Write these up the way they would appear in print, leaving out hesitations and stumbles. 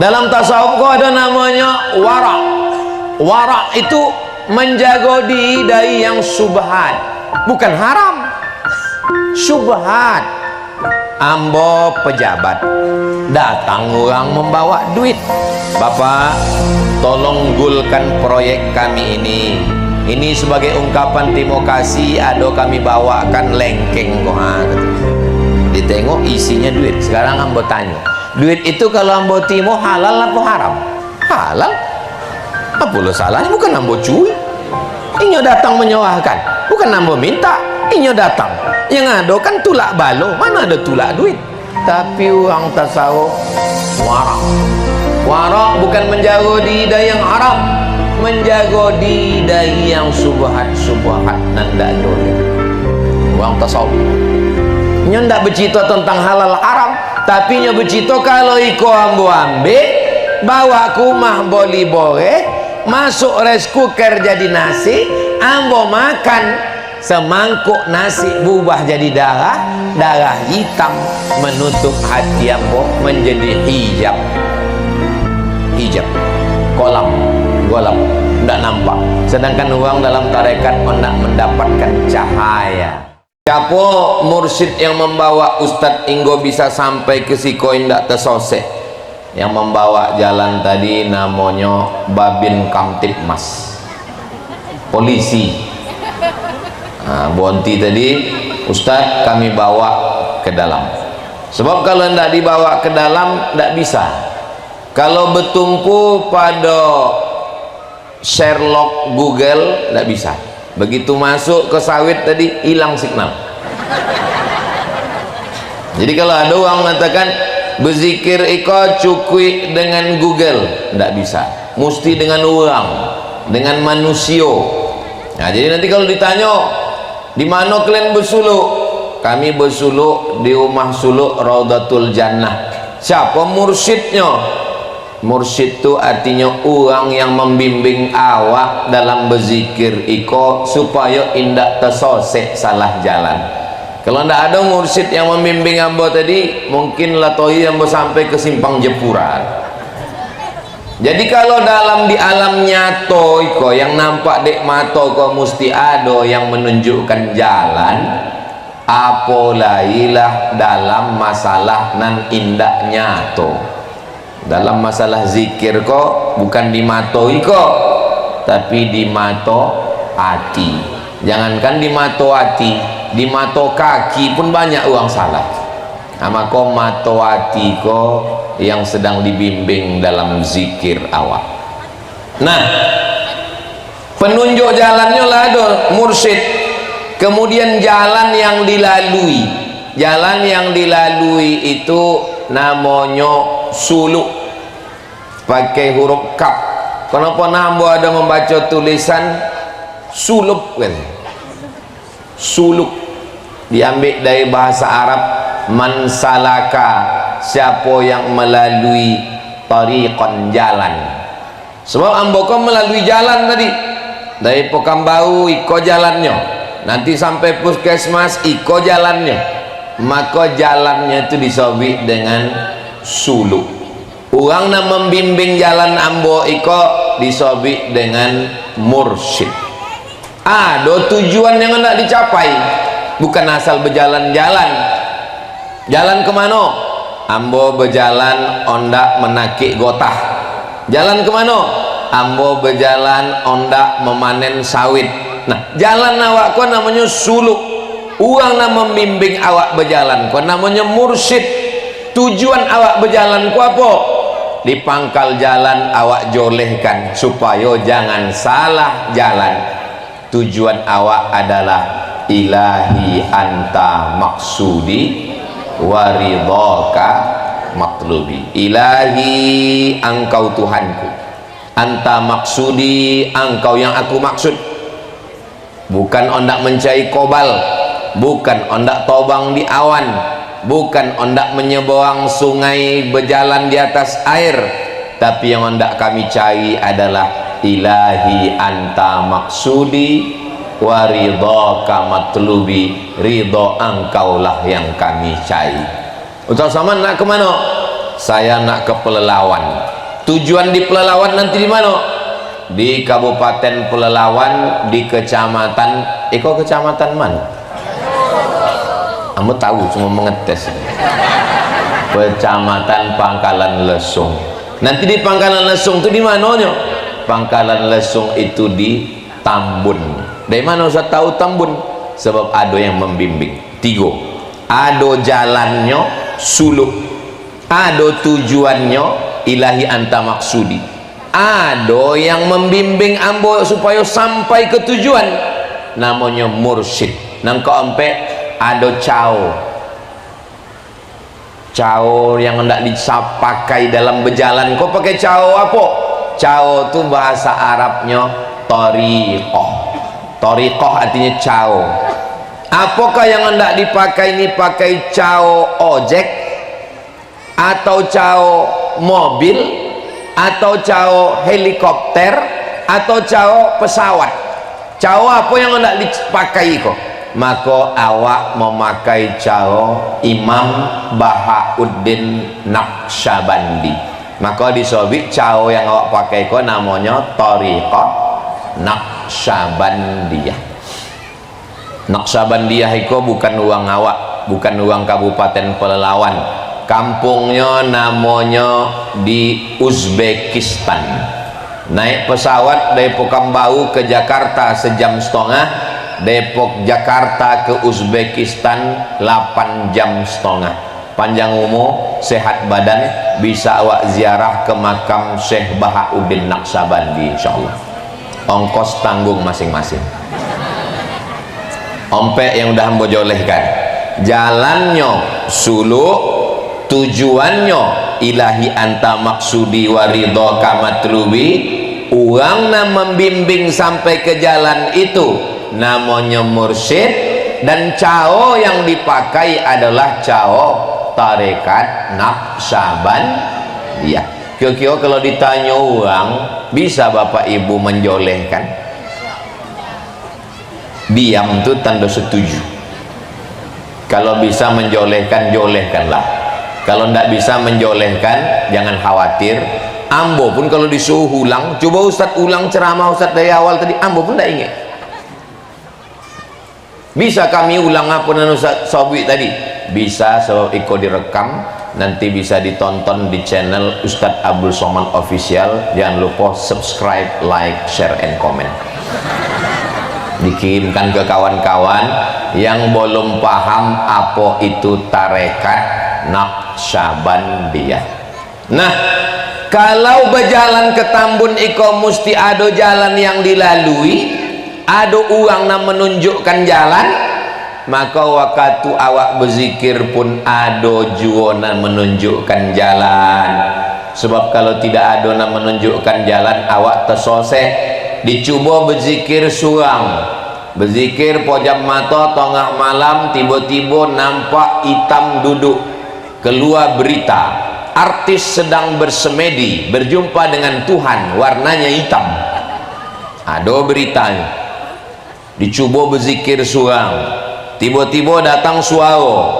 Dalam tasawuf kok ada namanya wara. Wara itu menjaga diri dari yang subhat, bukan haram. Subhat. Ambo pejabat, datang orang membawa duit, Bapak tolong gulkan proyek kami ini sebagai ungkapan terima kasih, ada kami bawakan lengkeng kok. Ditengok isinya duit. Sekarang ambo tanya, duit itu kalau ambo timo halal apa haram? Halal. Apa lo salahnya? Bukan ambo cuy. Inyo datang menyewahkan, bukan ambo minta. Inyo datang. Yang ada kan tulak balo, mana ada tulak duit. Tapi orang tasawuf warak. Warak bukan menjaga diri dari yang haram, menjaga diri dari yang subhat-subhat dan tidak boleh. Orang tasawuf nyo ndak bercerita tentang halal haram, tapi nyo bercerita kalau iko ambo ambil bawa ke rumah boli boleh, masuk rice cooker jadi nasi, ambo makan semangkuk nasi berubah jadi darah hitam menutup hati ambo menjadi hijab golap tidak nampak. Sedangkan orang dalam tarekat hendak mendapatkan cahaya. Siapa mursyid yang membawa Ustadz Inggo bisa sampai ke siko indak tersosek? Yang membawa jalan tadi namanya Babin Kamtipmas, polisi. Nah, Bonti tadi, Ustadz kami bawa ke dalam. Sebab kalau tidak dibawa ke dalam tidak bisa. Kalau bertumpu pada Sherlock Google tidak bisa. Begitu masuk ke sawit tadi hilang signal. Jadi kalau ada orang mengatakan berzikir iko cukui dengan Google, tidak bisa. Mesti dengan orang, dengan manusia. Nah, jadi nanti kalau ditanya di mana kalian bersuluk? Kami bersuluk di rumah suluk Raudatul Jannah. Siapa mursyidnya? Mursyid itu artinya orang yang membimbing awak dalam berzikir iko supaya indak tersosek salah jalan. Kalau ndak ada mursyid yang membimbing ambo tadi, mungkin latoi ambo sampai ke simpang jepuran. Jadi kalau dalam di alam nyato iko yang nampak dek mato ko mesti ada yang menunjukkan jalan, apolailah dalam masalah nan indak nyato. Dalam masalah zikir ko bukan di mato iko, tapi di mato hati. Jangankan di mato hati, di mato kaki pun banyak orang salah. Nama ko mato hati ko yang sedang dibimbing dalam zikir awak. Nah, penunjuk jalannya lah ada mursyid. Kemudian jalan yang dilalui, jalan yang dilalui itu namanya suluk, pakai huruf kaf. Kenapa nambo ada membaca tulisan suluk kan? Suluk diambil dari bahasa Arab mansalaka, siapa yang melalui tariqan jalan. Sebab amboko melalui jalan tadi dari Pekanbaru iko jalannya, nanti sampai puskesmas iko jalannya, maka jalannya itu disobik dengan suluk. Orang nak membimbing jalan ambo iko disobik dengan mursyid. Ada tujuan yang hendak dicapai, bukan asal berjalan-jalan. Jalan kemana? Ambo berjalan ondak menakik gotah. Jalan kemana? Ambo berjalan ondak memanen sawit. Nah, jalan awak ko namanya suluk. Uang nak membimbing awak berjalan ko namanya mursyid. Tujuan awak berjalan ko apa? Di pangkal jalan awak jolehkan supaya jangan salah jalan. Tujuan awak adalah ilahi anta maksudi waridhaka matlubi. Ilahi, engkau Tuhanku, anta maksudi, engkau yang aku maksud. Bukan ondak mencari kobal, bukan ondak tobang di awan, bukan ondak menyeberang sungai berjalan di atas air, tapi yang hendak kami cari adalah ilahi anta maksudi wa ridhaka matlubi, ridho engkaulah yang kami cari. Ustaz Saman nak ke mana? saya nak ke Pelelawan. Tujuan di Pelelawan nanti di mana? Di Kabupaten Pelelawan, di kecamatan, kecamatan mana? Kamu tahu, cuma mengetes. Kecamatan Pangkalan Lesung. Nanti di Pangkalan Lesung itu di mananya? Pangkalan Lesung itu di Tambun. Dari mana Ustaz tahu Tambun? Sebab ada yang membimbing. 3. Ada jalannya suluk, ada tujuannya ilahi anta maksudi, ada yang membimbing ambo supaya sampai ke tujuan, namanya mursyid. Nang keempat ada cao yang hendak dipakai dalam berjalan. Kau pakai cao apa? Cao tu bahasa Arabnya Toriqoh artinya cao. Apakah yang hendak dipakai ini? Pakai cao ojek, atau cao mobil, atau cao helikopter, atau cao pesawat? Cao apa yang hendak dipakai kok? Maka awak memakai cao Imam Bahauddin Naqsyabandi. Maka disobik cao yang awak pakai kok namanya Thariqah Naqsyabandiyah. Naqsyabandiyah itu bukan uang awak, bukan uang Kabupaten Pelelawan. Kampungnya namanya di Uzbekistan. Naik pesawat dari Pekanbaru ke Jakarta sejam setengah, Depok Jakarta ke Uzbekistan 8 jam setengah. Panjang umur, sehat badan, bisa awak ziarah ke makam Syekh Bahauddin Naqsyabandi insyaallah. Ongkos tanggung masing-masing. Ompek yang udah hamba jolehkan, jalannya suluk, tujuannya ilahi anta maksudi waridho kamatlubi, uangnya membimbing sampai ke jalan itu namanya mursyid. Dan cao yang dipakai adalah cao tarekat Naqsyabandiyah. Kira-kira kalau ditanya uang, bisa bapak ibu menjolehkan? Diam itu tanda setuju. Kalau bisa menjolehkan, jolehkanlah. Kalau tidak bisa menjolehkan, jangan khawatir. Ambo pun kalau disuruh ulang, coba Ustadz ulang ceramah Ustadz dari awal tadi, ambo pun tidak ingat. Bisa kami ulang apa yang Ustadz Sobwi tadi? Bisa, sebab ikut direkam, nanti bisa ditonton di channel Ustadz Abdul Somad Official. Jangan lupa subscribe, like, share, and comment. Dikirimkan ke kawan-kawan yang belum paham apa itu tarekat Naqsyabandiyah. Nah, kalau berjalan ke Tambun iko mesti ada jalan yang dilalui, ada uang yang menunjukkan jalan. Maka waktu awak berzikir pun ada juona menunjukkan jalan. Sebab kalau tidak ada yang menunjukkan jalan, awak tersosek. Dicoba berzikir surang, berzikir pojam mata tengah malam, tiba-tiba nampak hitam duduk, keluar berita artis sedang bersemedi berjumpa dengan Tuhan, warnanya hitam. Ada beritanya. Dicoba berzikir surang, tiba-tiba datang suara,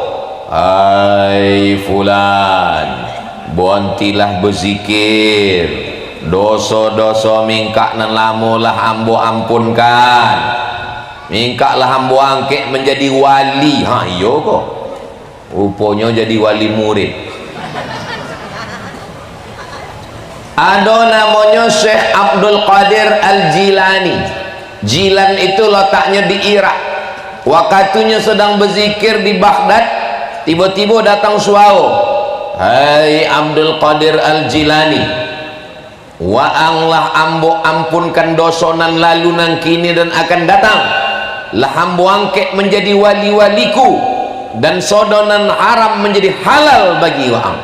hai fulan, bontilah berzikir, dosa-dosa mingkak nan lamulah ambo ampunkan, mingkaklah ambo angkek menjadi wali. Ha iya kok, rupanya jadi wali murid. Ada namanya Syekh Abdul Qadir Al-Jilani. Jilan itu letaknya di Irak. Waktunya sedang berzikir di Baghdad, tiba-tiba datang suara, hai Abdul Qadir Al-Jilani, waanglah ambo ampunkan dosa nan lalu nan kini dan akan datang, lah ambo angkek menjadi wali-waliku, dan sodonan haram menjadi halal bagi waang.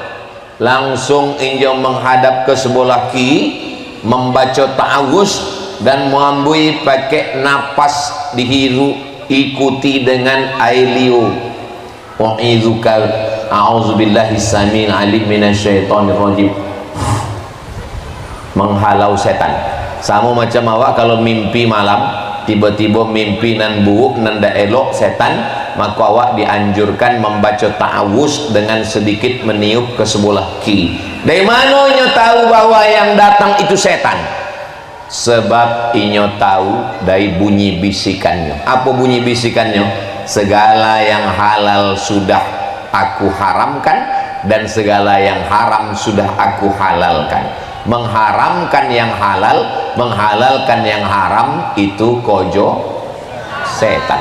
Langsung injo menghadap ke sebelah kiri, membaca ta'awuz dan mengambil pakai napas dihiru, ikuti dengan air liur. Wa'idzuka a'udzubillahi samil alim minasyaitonir rajim. Menghalau setan. Sama macam awak kalau mimpi malam, tiba-tiba mimpi nan buruk nan dak elok, setan maka awak dianjurkan membaca ta'awuz dengan sedikit meniup ke sebelah kiri. Dari mana inyo tahu bahwa yang datang itu setan? Sebab inyo tahu dari bunyi bisikannya. Apa bunyi bisikannya? Segala yang halal sudah aku haramkan, dan segala yang haram sudah aku halalkan. Mengharamkan yang halal, menghalalkan yang haram, itu kojo setan.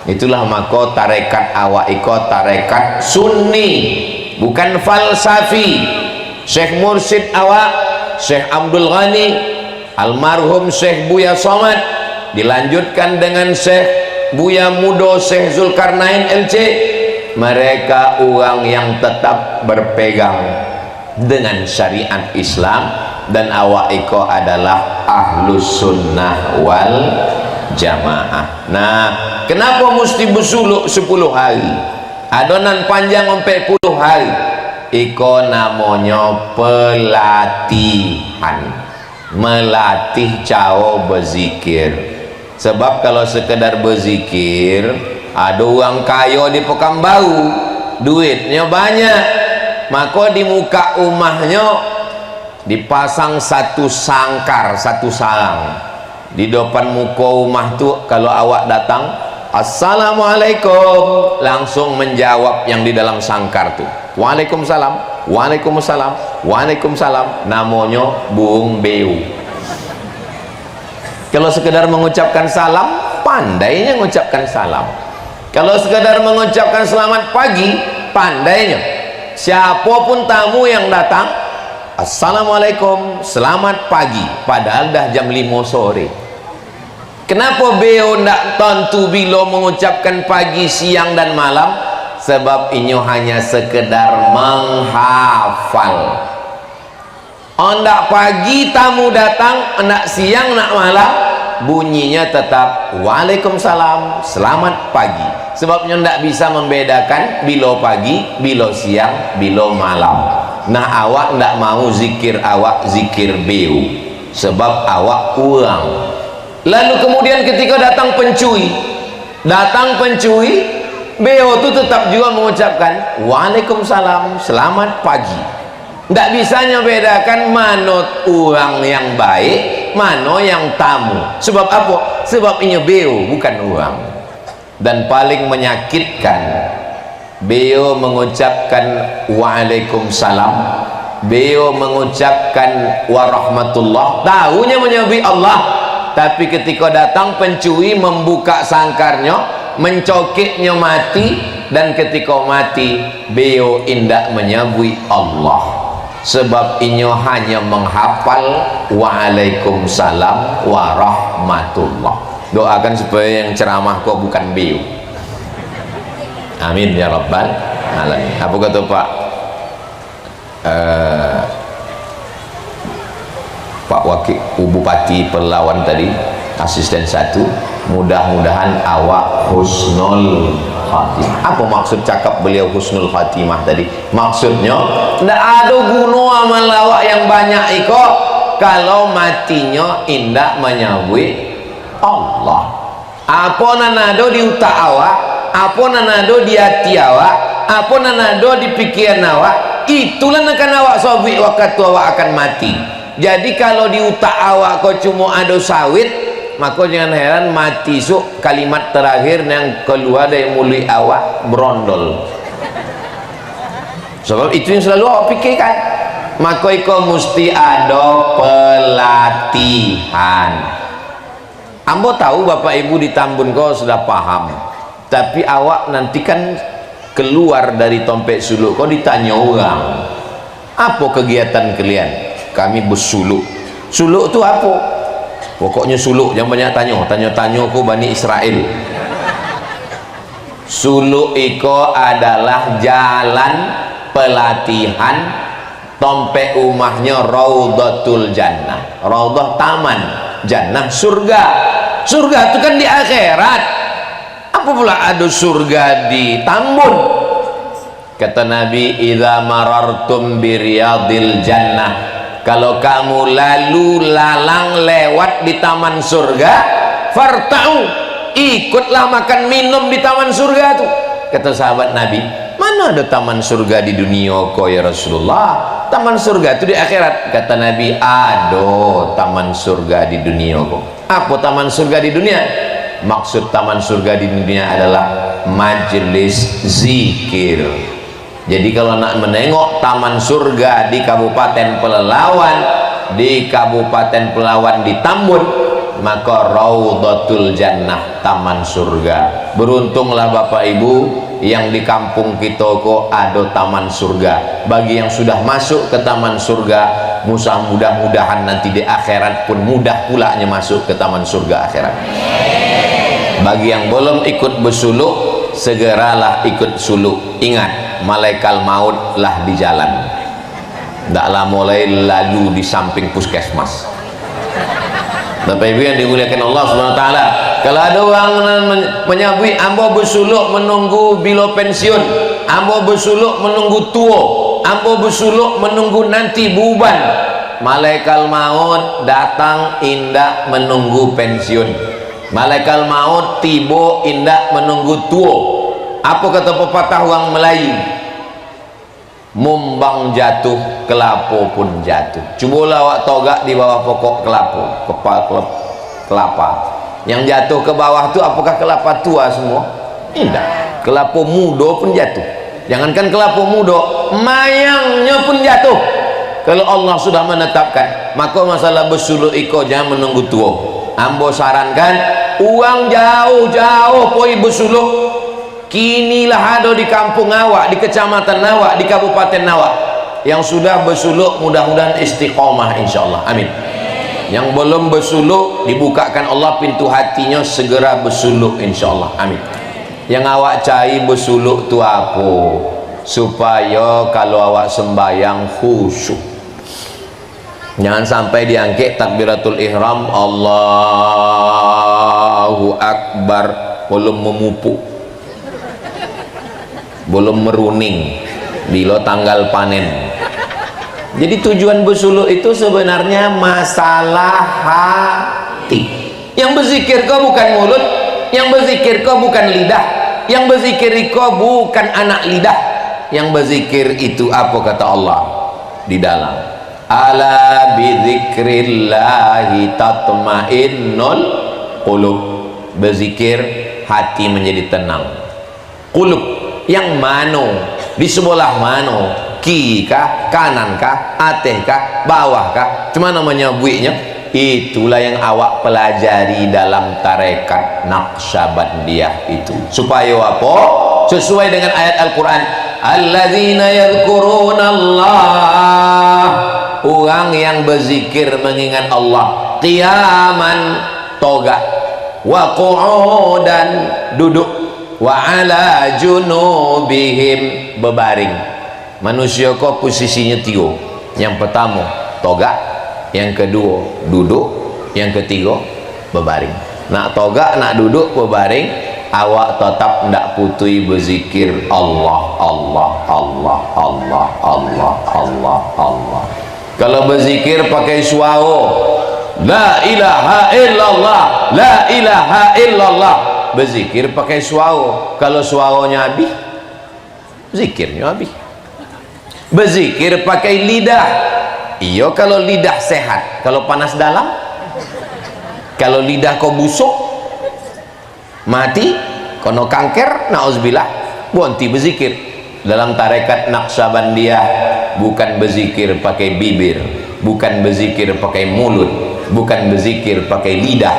Itulah maka tarekat awak iko tarekat sunni, bukan falsafi. Syekh Mursyid awak, Syekh Abdul Ghani, almarhum Syekh Buya Somad, dilanjutkan dengan Syekh Buya Mudo, Syekh Zulkarnain LC. Mereka orang yang tetap berpegang dengan syariat Islam, dan awak iko adalah ahlus sunnah wal jamaah. Nah, kenapa mesti bersuluk 10 hari, adonan panjang sampai 10 hari? Iko namanya pelatihan, melatih cao berzikir. Sebab kalau sekedar berzikir, ada orang kaya di Pekanbaru, duitnya banyak, maka di muka rumahnya dipasang satu sangkar, satu sarang. Di depan muka rumah tu, kalau awak datang, assalamualaikum, langsung menjawab yang di dalam sangkar tu, waalaikumsalam, waalaikumsalam, waalaikumsalam. Namanya burung beo. Kalau sekedar mengucapkan salam, pandainya mengucapkan salam. Kalau sekedar mengucapkan selamat pagi, pandainya. Siapapun tamu yang datang, assalamualaikum, selamat pagi, padahal dah jam 5 sore. Kenapa beliau tidak tentu bila mengucapkan pagi, siang dan malam? Sebab ini hanya sekedar menghafal. Hendak pagi tamu datang, hendak siang, hendak malam, bunyinya tetap waalaikumsalam, selamat pagi. Sebabnya tidak bisa membedakan bila pagi, bila siang, bila malam. Nah, awak tidak mau zikir awak zikir beu, sebab awak kurang. Lalu kemudian ketika datang pencuri, beu itu tetap juga mengucapkan waalaikumsalam, selamat pagi. Tidak bisa membedakan mana orang yang baik, mana yang tamu. Sebab apa? Sebab ini beu, bukan orang. Dan paling menyakitkan, beliau mengucapkan waalaikumsalam, beliau mengucapkan warahmatullah, tahunya menyebut Allah, tapi ketika datang pencuri membuka sangkarnya, mencokitnya mati, dan ketika mati beliau indak menyebut Allah. Sebab ini hanya menghafal waalaikumsalam warahmatullah. Doakan supaya yang ceramah kok bukan beliau. Amin ya rabbal alamin. Apa kata Pak Wakil Bupati Pelawan tadi, asisten 1, mudah-mudahan awak husnul khatimah. Apa maksud cakap beliau husnul khatimah tadi? Maksudnya tidak ada guna amal awak yang banyak iko kalau matinya indak menyebut Allah. Apa nanado di utak awak, apa nanado di hati awak, apa nanado di pikiran awak, itulah akan awak sobik waktu awak akan mati. Jadi kalau di utak awak kau cuma ada sawit, maka jangan heran mati sok kalimat terakhir yang keluar dari mulut awak berondol. Sebab itu yang selalu awak pikirkan. Maka kau mesti ada pelatihan. Ambo tahu bapak ibu di Tambun kau sudah paham, tapi awak nanti kan keluar dari Tompek Suluk kau ditanya orang, apa kegiatan kalian? Kami bersuluk. Suluk itu apa? Pokoknya suluk, jangan banyak tanya ku Bani Israel. Suluk iko adalah jalan pelatihan. Tompek rumahnya Raudhatul Jannah, Raudhah taman, Jannah surga. Surga itu kan di akhirat. Apa pula ada surga di Tambun? Kata Nabi, idza marartum biriyadil jannah, kalau kamu lalu lalang lewat di taman surga, farta'u, ikutlah makan minum di taman surga tuh. Kata sahabat Nabi, mana ada taman surga di dunia kok ya Rasulullah? Taman surga itu di akhirat. Kata Nabi, ada taman surga di dunia kok. Apa taman surga di dunia? Maksud taman surga di dunia adalah majelis zikir. Jadi kalau nak menengok taman surga di Kabupaten Pelalawan, di Kabupaten Pelalawan di Tambun, maka Raudhatul Jannah, taman surga. Beruntunglah Bapak Ibu yang di kampung kita kok ada taman surga. Bagi yang sudah masuk ke taman surga, mudah-mudahan nanti di akhirat pun mudah pulanya masuk ke taman surga akhirat. Bagi yang belum ikut bersuluk, segeralah ikut suluk. Ingat, malaikat maut lah di jalan. Taklah mulai lalu di samping puskesmas. Bapak Ibu yang dimuliakan Allah Subhanahu wa taala, kalau ada orang menyabui ambo bersuluk menunggu bila pensiun, ambo bersuluk menunggu tua, ambo bersuluk menunggu nanti buban, malaikat maut datang indak menunggu pensiun. Malaikat maut tiba indak menunggu tua. Apa kata pepatah orang Melayu? Mumbang jatuh, kelapa pun jatuh. Cubalah awak togak di bawah pokok kelapa, kelapa. Yang jatuh ke bawah tu apakah kelapa tua semua? Tidak. Kelapa muda pun jatuh. Jangankan kelapa muda, mayangnya pun jatuh. Kalau Allah sudah menetapkan, maka masalah bersuluk iko jangan menunggu tua. Ambo sarankan uang jauh-jauh poi bersuluk. Kinilah ada di kampung awak, di kecamatan awak, di kabupaten awak yang sudah bersuluk, mudah-mudahan istiqomah insyaallah, amin. Yang belum bersuluk, dibukakan Allah pintu hatinya, segera bersuluk insyaallah, amin. Yang awak cari bersuluk tu apa? Supaya kalau awak sembahyang khusyuk. Jangan sampai diangkat takbiratul ihram Allahu Akbar belum memupuk, belum meruning bila tanggal panen. Jadi tujuan bersuluk itu sebenarnya masalah hati. Yang berzikir kau bukan mulut, yang berzikir kau bukan lidah, yang berzikir kau bukan anak lidah. Yang berzikir itu apa kata Allah di dalam? Ala bidzikrillahi tatmainnul qulub. Berzikir hati menjadi tenang. Qulub yang mano, di sebelah mano, kiri kah, kanan kah, atas kah, bawah kah, cuma namanya buiknya. Itulah yang awak pelajari dalam tarekat Naqsyabandiyah itu. Supaya apa? Sesuai dengan ayat Al-Quran, alladzina yadhkuruna Allah, orang yang berzikir mengingat Allah, qiyaman, toga, wa qu'udan, duduk, wa ala junubihim, berbaring. Manusia kok posisinya tiga. Yang pertama toga, yang kedua duduk, yang ketiga berbaring. Nak toga, nak duduk, berbaring, awak tetap ndak putui berzikir Allah, Allah, Allah, Allah, Allah, Allah, Allah. Kalau berzikir pakai suara la ilaha illallah, la ilaha illallah, berzikir pakai suara. Kalau suaranya habis, zikirnya habis. Berzikir pakai lidah, iyo kalau lidah sehat. Kalau panas dalam, kalau lidah kau busuk, mati, kono kanker, nauzubillah, bonti berzikir. Dalam tarekat Naqsyabandiyah bukan berzikir pakai bibir, bukan berzikir pakai mulut, bukan berzikir pakai lidah,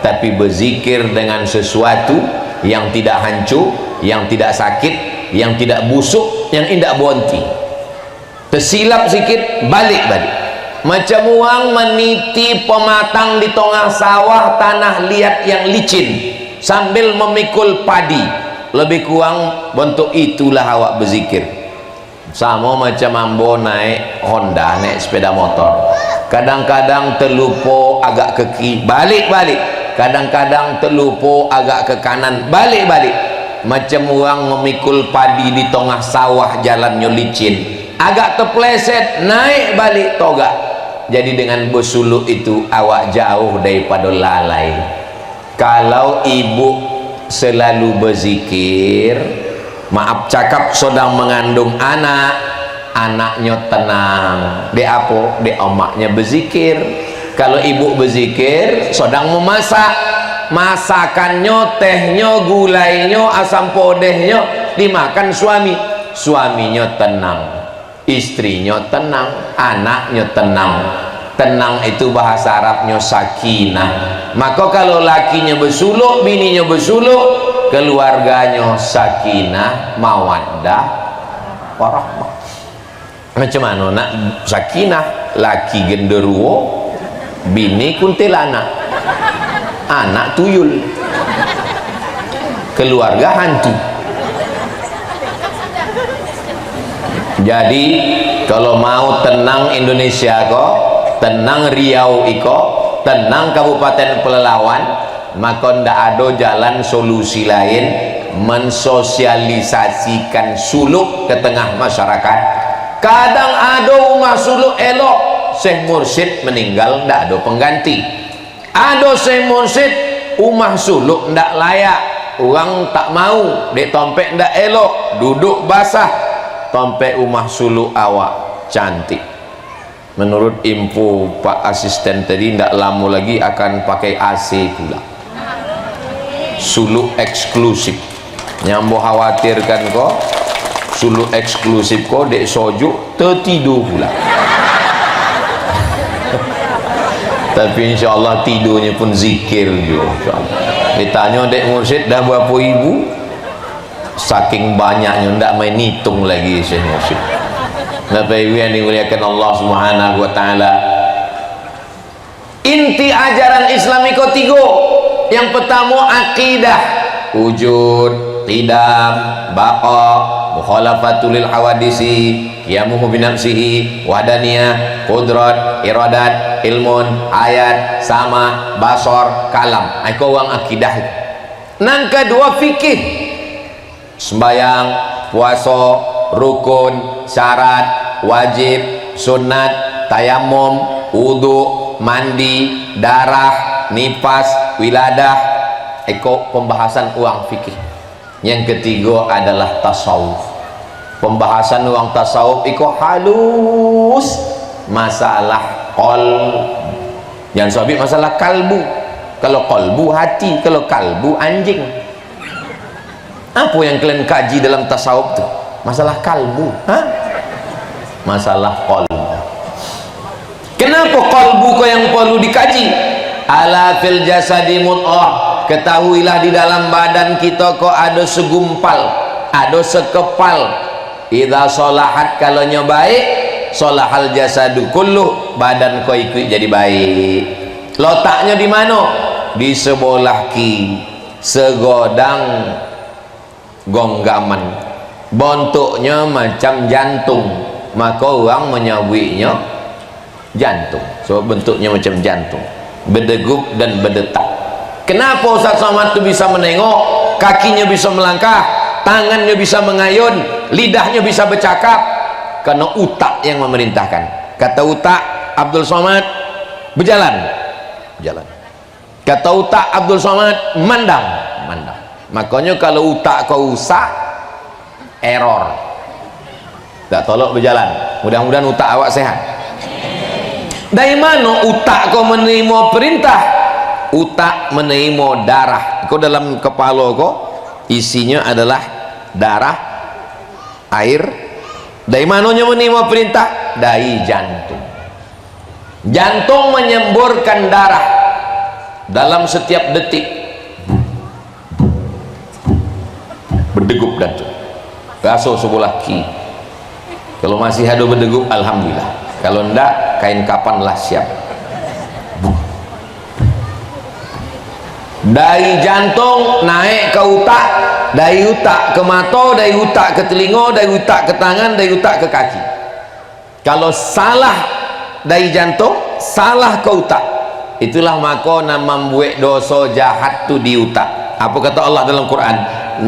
tapi berzikir dengan sesuatu yang tidak hancur, yang tidak sakit, yang tidak busuk, yang indah bonti. Tersilap sikit, balik-balik. Macam orang meniti pematang di tengah sawah tanah liat yang licin sambil memikul padi. Lebih kurang bentuk itulah awak berzikir. Sama macam ambo naik Honda, naik sepeda motor, kadang-kadang terlupa agak ke kiri, balik-balik. Kadang-kadang terlupa agak ke kanan, balik-balik. Macam orang memikul padi di tengah sawah, jalannya licin, agak terpleset, naik balik toga. Jadi dengan bersuluk itu awak jauh daripada lalai. Kalau ibu selalu berzikir, maaf cakap sedang mengandung anak, anaknya tenang. Dia apa? Dia omaknya berzikir. Kalau ibu berzikir sedang memasak, masakannya, tehnya, gulainya, asam podehnya dimakan suami, suaminya tenang, istrinya tenang, anaknya tenang. Tenang itu bahasa Arabnya sakinah. Maka kalau lakinya bersuluk, bininya bersuluk, keluarganya sakinah, mawaddah, warahmah. Macam mana nak sakinah? Laki genderuwo, bini kuntilanak, anak tuyul, keluarga hantu. Jadi kalau mau tenang Indonesia kok, tenang Riau iko, tenang Kabupaten Pelalawan, maka ndak ada jalan solusi lain mensosialisasikan suluk ke tengah masyarakat. Kadang ada rumah suluk elok, Syekh Mursyid meninggal ndak ada pengganti. Ada Syekh Mursyid rumah suluk ndak layak, orang tak mau, dek tompek ndak elok, duduk basah. Tompek rumah suluk awak cantik. Menurut info Pak Asisten tadi, ndak lama lagi akan pakai AC pula. Suluk eksklusif. Nyambo khawatirkan kok suluk eksklusif kok dek sojuk tertidur pula. Tapi insya Allah tidurnya pun zikir juga. Ditanya dek Mursyid dah berapa ibu? Saking banyaknya ndak main hitung lagi Syekh Mursyid. Bapak Ibu yang dimuliakan Allah Subhanahu wa taala, inti ajaran Islam itu tiga. Yang pertama akidah, wujud, qidam, baqa, mukhalafatul lil hawadisi, qiyamuhu bi nafsihi, wahdaniyah, qudrat, iradat, ilmun, ayat, sama, basar, kalam. Itu orang akidah. Nang kedua fikih, sembayang, puasa, rukun, syarat, wajib, sunat, tayamum, wudu, mandi, darah, nifas, wiladah. Eko pembahasan uang fikih. Yang ketiga adalah tasawuf. Pembahasan uang tasawuf eko halus, masalah jangan sabit masalah kalbu. Kalau kalbu hati, kalau kalbu anjing. Apa yang kalian kaji dalam tasawuf tu? Masalah kalbu, masalah qalbu. Kenapa qalbu kau yang perlu dikaji? Ala fil jasadi mud'ah. Ketahuilah di dalam badan kita kok ada segumpal, ada sekepal. Idza sholahat, kalau nya baik, sholahal jasadu kullu, badan kau ikut jadi baik. Letaknya di mana? Di sebelah kiri, segodang gonggaman, bentuknya macam jantung, maka orang menyebutnya jantung. So bentuknya macam jantung, berdegup dan berdetak. Kenapa Ustaz Somad itu bisa menengok, kakinya bisa melangkah, tangannya bisa mengayun, lidahnya bisa bercakap? Karena utak yang memerintahkan. Kata utak Abdul Somad berjalan, berjalan. Kata utak Abdul Somad mandang, mandang. Makanya kalau utak kau rusak, error, tak tolok berjalan. Mudah-mudahan utak awak sehat. Dari mana utak kau menerima perintah? Utak menerima darah. Kau dalam kepala kau isinya adalah darah, air. Dari mananya menerima perintah? Dari jantung. Jantung menyemburkan darah dalam setiap detik. Berdegup jantung, basuh sebelah kiri. Kalau masih ada berdegup, alhamdulillah. Kalau enggak, kain kapanlah siap. Dari jantung naik ke utak, dari utak ke mata, dari utak ke telinga, dari utak ke tangan, dari utak ke kaki. Kalau salah dari jantung, salah ke utak, itulah maka nama membuat dosa jahat tu di utak. Apa kata Allah dalam Quran?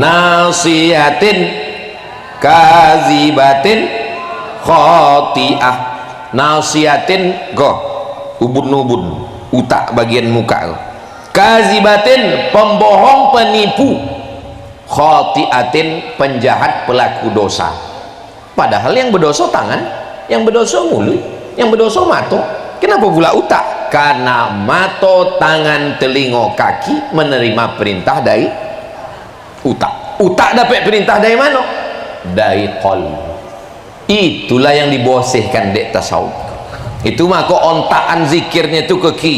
Nasiyatin kazibatin khati'ah. Nasiyatin go ubun-ubun, utak bagian muka. kazibatin, pembohong, penipu, khati'atin, penjahat, pelaku dosa. Padahal yang berdosa tangan, yang berdosa mulut, yang berdosa mata. Kenapa pula utak? Karena mata, tangan, telinga, kaki menerima perintah dari utak. Utak dapat perintah dari mana? Dari qalb. Itulah yang dibosehkan dek tasawuf. Itu maka ontaan zikirnya itu keki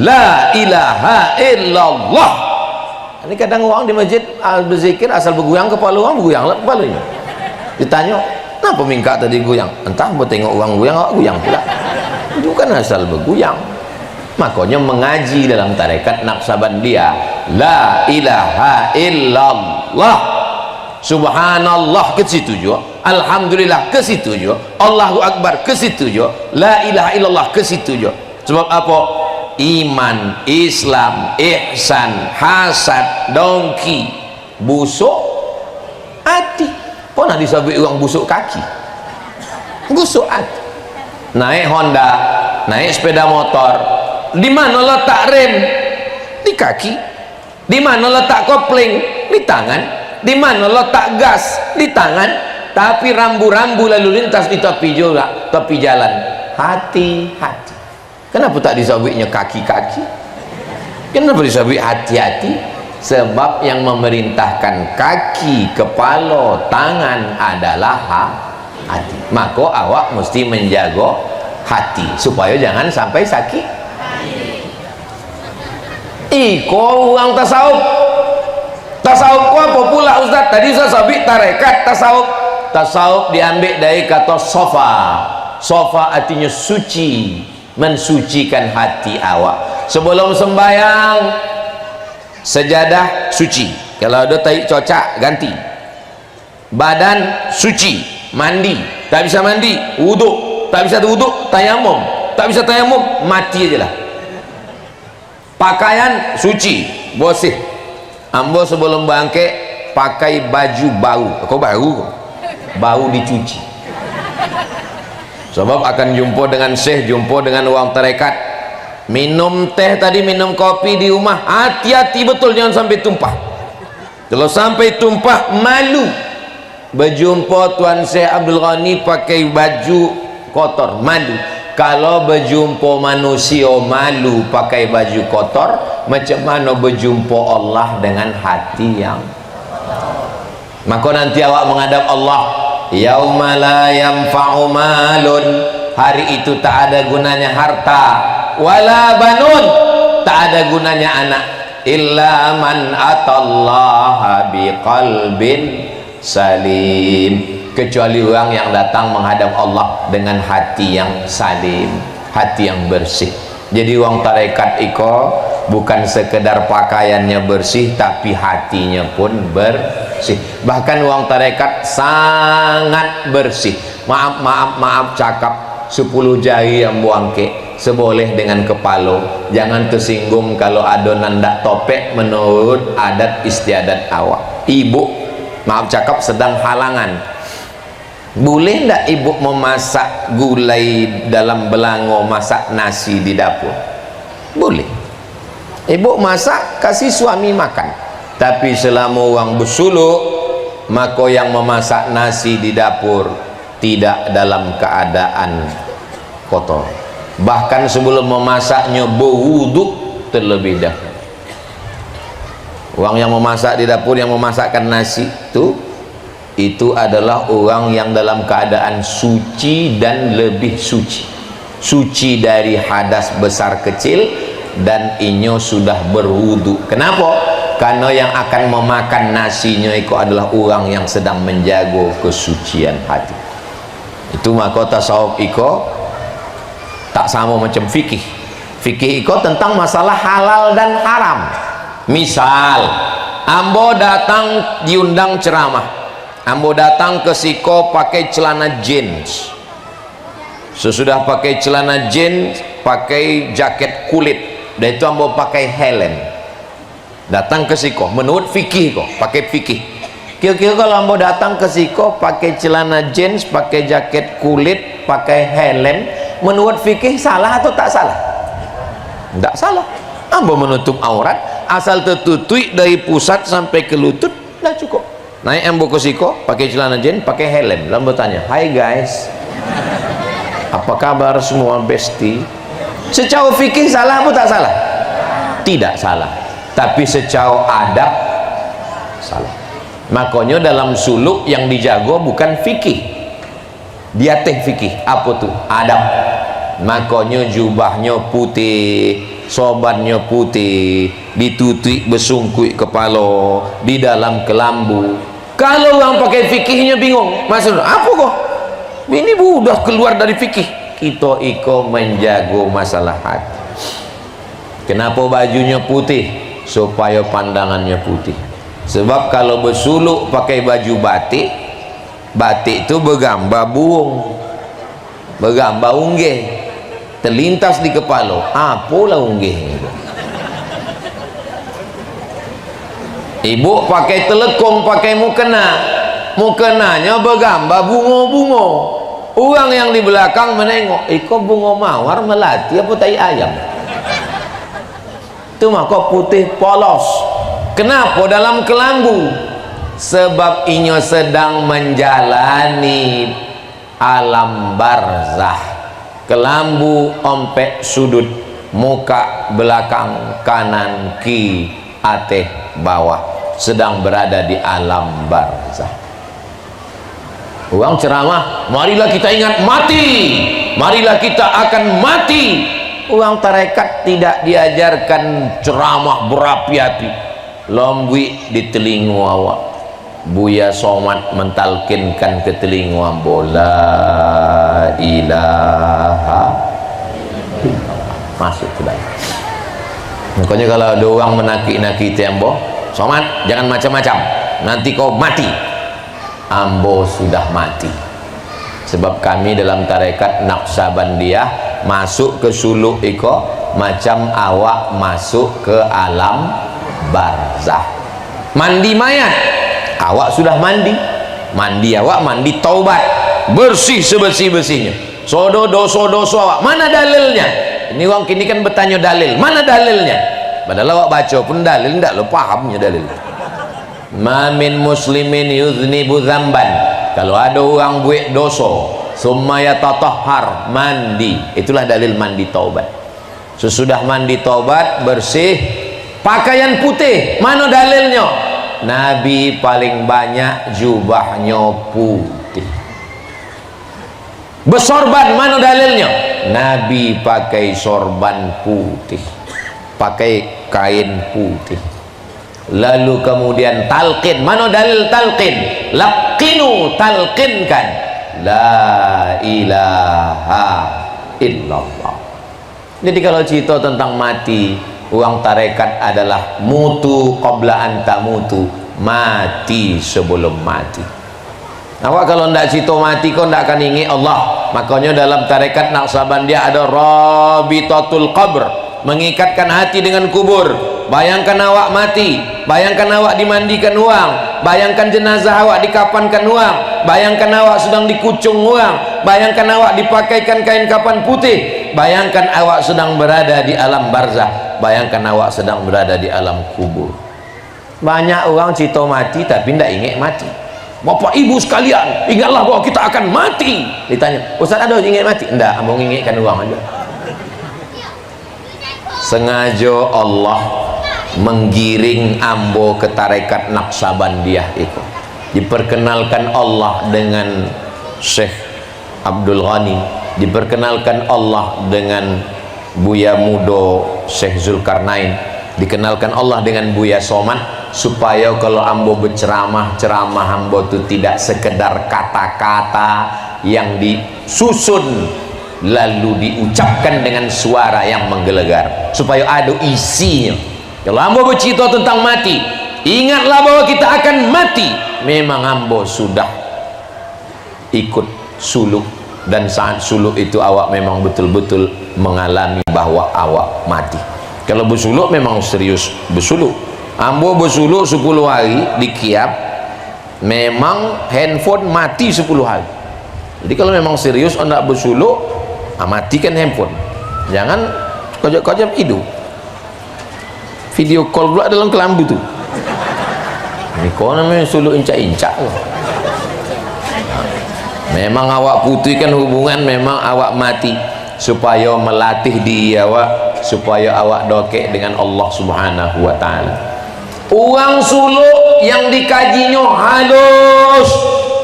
la ilaha illallah. Ini kadang orang di masjid berzikir asal bergoyang kepala orang, bergoyang lah kepalanya. Ditanya, kenapa mingkat tadi goyang? Entah mau tengok orang goyang, awak goyang pula. Bukan asal bergoyang. Makanya mengaji dalam tarekat Naqsabandia, la ilaha illallah, subhanallah ke situ juga, alhamdulillah ke situ juga, Allahu akbar ke situ juga, la ilaha illallah ke situ juga. Sebab apa? Iman, Islam, ihsan, hasad, dongki, busuk hati. Pernah disabit orang busuk kaki, busuk hati. Naik Honda, naik sepeda motor, di mana letak rem? Di kaki. Di mana letak kopling? Di tangan. Di mana letak gas? Di tangan. Tapi rambu-rambu lalu lintas di tepi juga, tepi jalan. Hati-hati. Kenapa tak disabitnya kaki-kaki? Kenapa disabit hati-hati? Sebab yang memerintahkan kaki, kepala, tangan adalah hati. Maka awak mesti menjaga hati supaya jangan sampai sakit. Iko orang tasawuf. Tasawuf apa pula Ustaz? Tadi Ustaz sabit tarekat tasawuf. Tasawuf diambil dari kata sofa. Sofa artinya suci, mensucikan hati awak. Sebelum sembahyang sejadah suci, kalau ada tai cocak ganti. Badan suci, mandi. Tak bisa mandi, wuduk. Tak bisa wuduk, tayamum. Tak bisa tayamum, mati aja lah. Pakaian suci, bersih. Ambo sebelum bangkit pakai baju baru. Kau baru, baru dicuci. Sebab akan jumpa dengan syekh, jumpa dengan orang tarekat. Minum teh tadi, minum kopi di rumah, hati-hati betul jangan sampai tumpah. Kalau sampai tumpah, malu. Berjumpa Tuan Syekh Abdul Ghani pakai baju kotor, malu. Kalau berjumpa manusia malu pakai baju kotor, macam mana berjumpa Allah dengan hati yang, maka nanti awak menghadap Allah, yauma la yanfa'u malun, hari itu tak ada gunanya harta, wala banun, tak ada gunanya anak, illa man atallaha biqalbin salim, kecuali orang yang datang menghadap Allah dengan hati yang salim, hati yang bersih. Jadi orang tarekat iko bukan sekedar pakaiannya bersih, tapi hatinya pun bersih. Bahkan orang tarekat sangat bersih. Maaf cakap 10 jari yang buangke seboleh dengan kepala. Jangan tersinggung kalau adonan dak topek menurut adat istiadat awak. Ibu, maaf cakap, sedang halangan. Boleh tak ibu memasak gulai dalam belango, masak nasi di dapur? Boleh. Ibu masak, kasih suami makan. Tapi selama orang bersuluk, maka yang memasak nasi di dapur tidak dalam keadaan kotor. Bahkan sebelum memasaknya berwuduk terlebih dahulu. Orang yang memasak di dapur, yang memasakkan nasi itu adalah orang yang dalam keadaan suci dan lebih suci. Suci dari hadas besar kecil, dan inyo sudah berwudu. Kenapa? Karena yang akan memakan nasinya itu adalah orang yang sedang menjaga kesucian hati. Itu maka tasawuf iko tak sama macam fikih. Fikih iko tentang masalah halal dan haram. Misal ambo datang diundang ceramah, ambo datang ke siko pakai celana jeans. Sesudah pakai celana jeans, pakai jaket kulit, dan itu ambo pakai helm. Datang ke siko menurut fikih kok, pakai fikih. Kira-kira kalau ambo datang ke siko pakai celana jeans, pakai jaket kulit, pakai helm, menurut fikih salah atau tak salah? Tidak salah. ambo menutup aurat asal tertutui dari pusat sampai ke lutut dah cukup. Naik ambo ke siko pakai celana jen, pakai helm, lalu bertanya, hai guys, apa kabar semua besti? Secara fikih salah atau tak salah? Tidak salah, tapi secara adab salah. Makanya dalam suluk yang dijago bukan fikih, dia teh fikih. Apa tuh? Adab. Makanya jubahnya putih, sobannya putih, ditutui besungkui kepala, di dalam kelambu. Kalau orang pakai fikihnya bingung, maksud apa kok? Ini udah keluar dari fikih. Kita iko menjago masalah hati. Kenapa bajunya putih? Supaya pandangannya putih. Sebab kalau bersuluk pakai baju batik, batik itu bergambar burung, bergambar unggih, terlintas di kepala. Apalah unggih itu? Ibu pakai telekung, pakai mukena, mukenanya bergambar bunga-bunga. Orang yang di belakang menengok, iko bunga mawar melati apa tai ayam? Itu maka putih polos. Kenapa dalam kelambu? Sebab inyo sedang menjalani alam barzah. Kelambu ompek sudut, muka belakang, kanan kiri, ateh bawah, sedang berada di alam barzah. Orang ceramah, marilah kita ingat mati, marilah kita akan mati. Orang tarekat tidak diajarkan ceramah berapi-api. Lombui di telinga awak, Buya Somad mentalkinkan ke telinga bola ilaha masuk ke dalam. Makanya kalau ada orang menaki-naki tembo, Somad jangan macam-macam, nanti kau mati. Ambo sudah mati. Sebab kami dalam tarekat Naqsabandiyah masuk ke suluk iko macam awak masuk ke alam barzah. Mandi mayat, awak sudah mandi. Mandi awak mandi taubat, bersih sebersih-bersihnya. Sodo dosa awak, mana dalilnya? Ini orang kini kan bertanya dalil, mana dalilnya? Padahal awak baca pun dalil tidak lo pahamnya dalil. Ma min muslimin yuznibu dzamban, kalau ada orang buat dosa summa yatatahhar, mandi, itulah dalil mandi taubat. Sesudah mandi taubat bersih, pakaian putih, mana dalilnya? Nabi paling banyak jubahnya putih. Bersorban, mana dalilnya? Nabi pakai sorban putih, pakai kain putih. Lalu kemudian talqin, mana dalil talqin? Laqinu, talqinkan la ilaha illallah. Jadi kalau cerita tentang mati, uang tarekat adalah mutu qabla anta mutu, mati sebelum mati. Awak kalau ndak cerita mati kau ndak akan ingat Allah. Makanya dalam tarekat Naqsabandiyah ada rabitatul qabr, mengikatkan hati dengan kubur. Bayangkan awak mati, bayangkan awak dimandikan uang, bayangkan jenazah awak dikafankan uang, bayangkan awak sedang dikucung uang, bayangkan awak dipakaikan kain kafan putih, bayangkan awak sedang berada di alam barzah, bayangkan awak sedang berada di alam kubur. Banyak orang cerita mati tapi tidak ingat mati. Bapak ibu sekalian, ingatlah bahwa kita akan mati. Ditanya, Ustaz ada ingat mati? Tidak, mau ingatkan uang aja. Sengaja Allah menggiring ambo ke tarekat Naqsabandiyah itu. Diperkenalkan Allah dengan Syekh Abdul Ghani, diperkenalkan Allah dengan Buya Mudo Syekh Zulkarnain, dikenalkan Allah dengan Buya Somad, supaya kalau ambo berceramah, ceramah ambo itu tidak sekedar kata-kata yang disusun lalu diucapkan dengan suara yang menggelegar, supaya ada isinya. Kalau ambo bercerita tentang mati, ingatlah bahwa kita akan mati. Memang ambo sudah ikut suluk, dan saat suluk itu awak memang betul-betul mengalami bahwa awak mati. Kalau bersuluk memang serius bersuluk. Ambo bersuluk 10 hari di Kiap, memang handphone mati 10 hari. Jadi kalau memang serius anda bersuluk, matikan handphone, jangan kojok-kojok hidup. video call pula dalam kelambu tu. Ini kau namanya suluk incak-incak. Memang awak putihkan hubungan, memang awak mati supaya melatih diri awak, supaya awak dokek dengan Allah Subhanahu wa taala. Uang suluk yang dikajinya halus,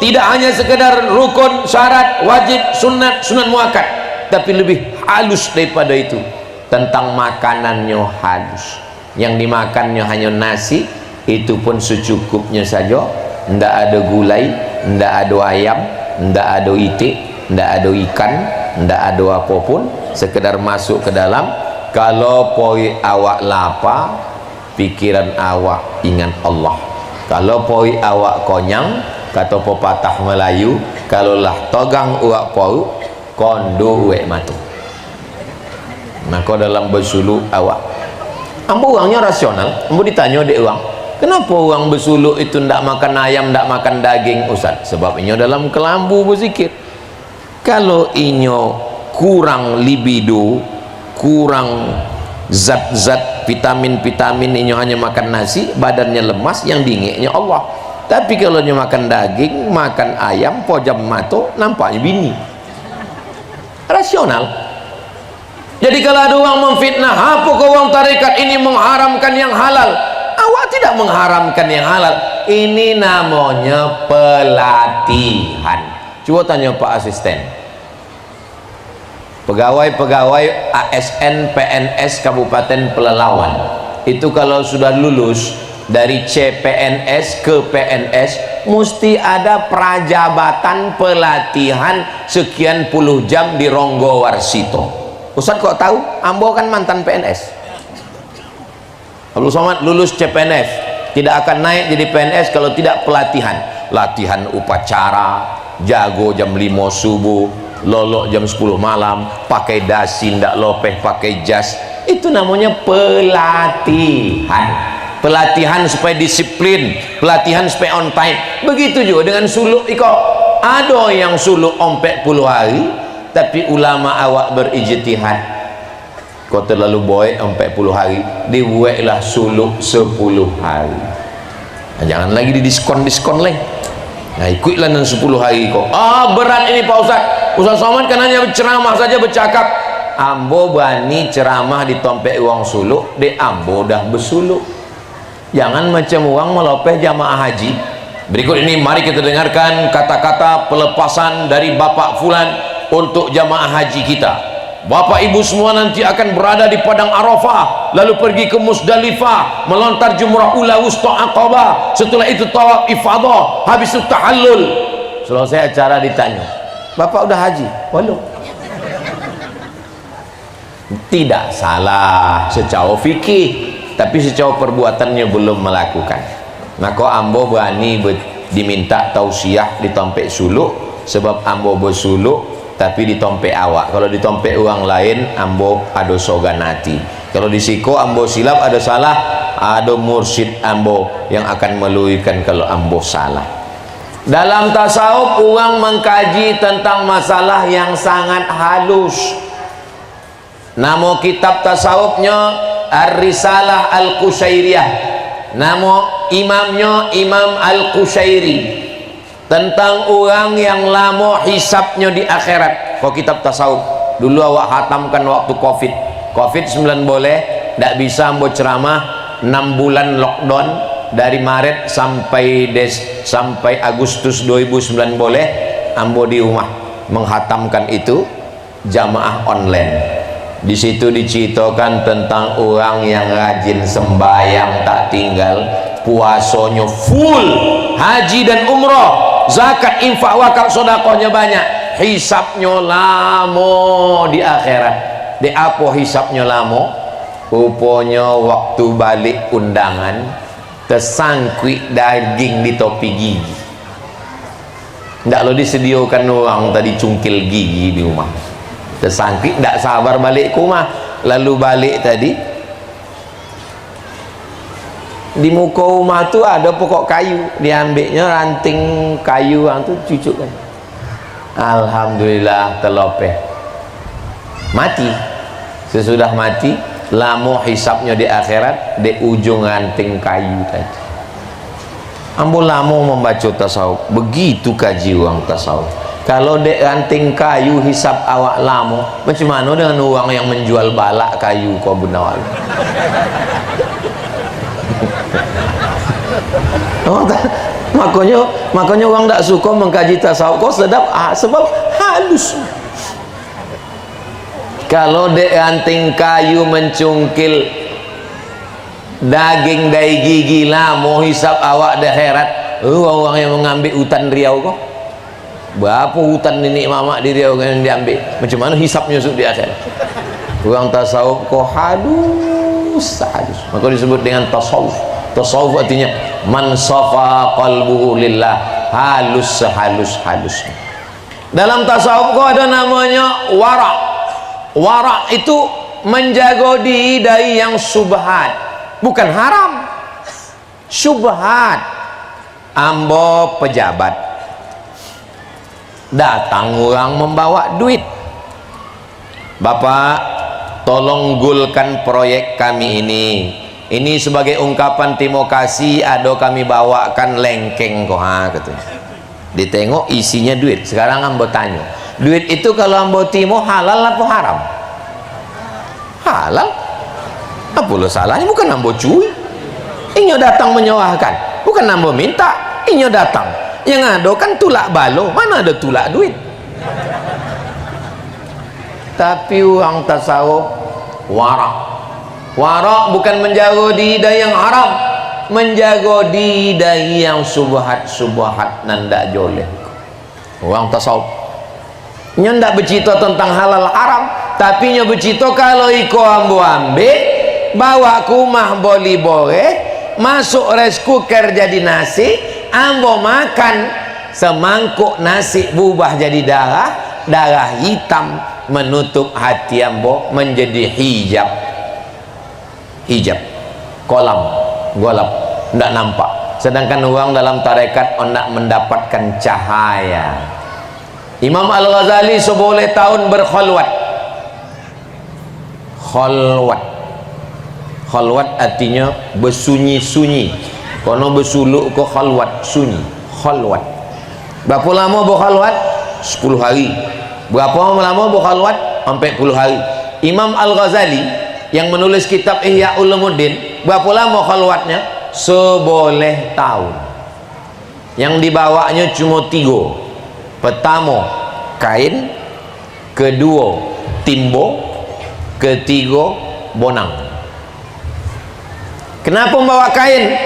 tidak hanya sekedar rukun, syarat, wajib, sunat, sunat muakkad, tapi lebih halus daripada itu. Tentang makanannya halus, yang dimakannya hanya nasi, itu pun secukupnya saja, ndak ada gulai, ndak ada ayam, ndak ada itik, ndak ada ikan, ndak ada apapun, sekedar masuk ke dalam. Kalau poi awak lapar, pikiran awak ingat Allah. Kalau poi awak konyang, kata pepatah Melayu, kalaulah togang uak pou, kondo uek matu. Maka dalam bersuluk awak, ambo orangnya rasional. Ambo ditanya dek orang, kenapa orang bersuluk itu ndak makan ayam, ndak makan daging, Ustaz? Sebab inyo dalam kelambu berzikir. Kalau inyo kurang libido, kurang zat-zat vitamin-vitamin, inyo hanya makan nasi, badannya lemas, yang dingeknya Allah. Tapi kalau inyo makan daging, makan ayam, pojam mato, nampaknya bini. Rasional. Jadi kalau ada orang memfitnah, apa ke orang tarekat ini mengharamkan yang halal? Awak tidak mengharamkan yang halal. Ini namanya pelatihan. Coba tanya Pak Asisten, pegawai-pegawai ASN PNS Kabupaten Pelalawan itu kalau sudah lulus dari CPNS ke PNS, mesti ada prajabatan pelatihan sekian puluh jam di Ronggo Warsito. Ustaz kok tahu? Ambo kan mantan PNS. Abdul Somad lulus CPNS, tidak akan naik jadi PNS kalau tidak pelatihan. Latihan upacara, jago jam 5 subuh, lolok jam 10 malam, pakai dasi ndak lopeh, pakai jas. Itu namanya pelatihan. Pelatihan supaya disiplin, pelatihan supaya on time. Begitu juga dengan suluk iko. Ada yang suluk 40 hari, tapi ulama awak berijtihad, kau terlalu boy 40 hari, dibuatlah suluk 10 hari. Nah, jangan lagi di diskon leh. Nah, ikutlah dengan 10 hari kau. Berat ini Pak Ustaz. Ustaz Somad kan hanya ceramah saja, bercakap. Ambo bani ceramah di tompek uang suluk, de ambo dah bersuluk. Jangan macam uang melopeh jamaah haji. Berikut ini mari kita dengarkan kata-kata pelepasan dari Bapak Fulan untuk jamaah haji kita. Bapak ibu semua nanti akan berada di padang Arafah, lalu pergi ke Musdalifah, melontar jumrah ula wusta Aqabah, setelah itu tawaf ifadah, habis itu tahallul. Selesai acara ditanya, Bapak udah haji? Belum. Tidak salah secara fikih, tapi secara perbuatannya belum melakukan. Maka ambo berani diminta tausiah di tompek suluk, sebab ambo bersuluk tapi di tompek awak. Kalau di tompek orang lain, ambo ada soganati. Kalau di siko ambo silap, ada salah, ada mursyid ambo yang akan meluikan kalau ambo salah. Dalam tasawuf, orang mengkaji tentang masalah yang sangat halus. Nama kitab tasawufnya Ar-Risalah Al-Qushairiyah. Nama imamnya Imam Al-Qushairi. Tentang orang yang lama hisapnya di akhirat. Kau kitab tasawuf dulu awak hatamkan waktu COVID-19 boleh, tidak bisa ambo ceramah 6 bulan lockdown, dari Maret sampai Agustus 2009 boleh ambo di rumah menghatamkan itu jamaah online. Di situ diceritakan tentang orang yang rajin sembahyang tak tinggal, puasanya full, haji dan umrah, zakat, infak, wakaf, sodakohnya banyak, hisapnya lama di akhirat. Di apa hisapnya lama? Rupanya waktu balik undangan tersangkut daging di topi gigi. Tidak lo disediakan orang tadi cungkil gigi di rumah, tersangkut, tidak sabar balik ke rumah. Lalu balik tadi, di muka rumah tu ada pokok kayu, diambilnya ranting kayu yang tu cucukkan. Alhamdulillah terlopeh, mati. Sesudah mati Lamo hisapnya di akhirat di ujung ranting kayu tadi. Ambo lamo membaca tasawuf, begitu kaji orang tasawuf. Kalau dek ranting kayu hisap awak lamo, macam mana dengan orang yang menjual balak kayu kau benawal? makanya orang tak suka mengkaji tasawuf. Kau sedap sebab halus. Kalau dek ranting kayu mencungkil daging dari gigi lamo hisap awak dah herat. Orang yang mengambil hutan Riau kau, berapa hutan nenek mamak di Riau yang diambil, macam mana hisapnya di akhirat? Orang tasawuf kau halus. Maka disebut dengan tasawuf. Tasawuf artinya man safa qalbuhu lillah, halus sehalus-halus. Dalam tasawuf kau ada namanya wara. Wara itu menjaga diri dari yang subhat, bukan haram. Subhat. Ambo pejabat, datang orang membawa duit, Bapak tolong gulkan proyek kami ini sebagai ungkapan terima kasih, ada kami bawakan lengkeng kok, katanya. Ditengok isinya duit. Sekarang ambo tanya, duit itu kalau ambo timo halal apa haram? Halal. Apa lo salahnya? Bukan ambo cuy. Inyo datang menyawahkan, bukan ambo minta. Inyo datang. Yang ada kan tulak balo, mana ada tulak duit. Tapi orang tasawuf wara bukan menjaga diri dari yang haram, menjaga diri dari yang subhat nanda joleh. Orang tasawuf nya ndak bercerita tentang halal haram, tapi nya bercerita kalau iko ambo ambil bawa ke rumah boli boleh, masuk rice cooker jadi nasi, ambo makan semangkuk nasi berubah jadi darah hitam menutup hati ambo menjadi hijab kolam golap, tidak nampak. Sedangkan orang dalam tarekat hendak mendapatkan cahaya. Imam Al-Ghazali seboleh tahun berkhalwat. Khalwat artinya bersunyi-sunyi. Kono bersuluk ke khalwat, sunyi. Khalwat. Berapa lama berkhalwat? 10 hari. Berapa lama berkhalwat? 40 hari. Imam Al-Ghazali yang menulis kitab Ihya Ulumuddin, berapa lama khalwatnya? Seboleh tahun. Yang dibawanya cuma 3. Pertama kain, kedua timbo, ketiga bonang. Kenapa membawa kain?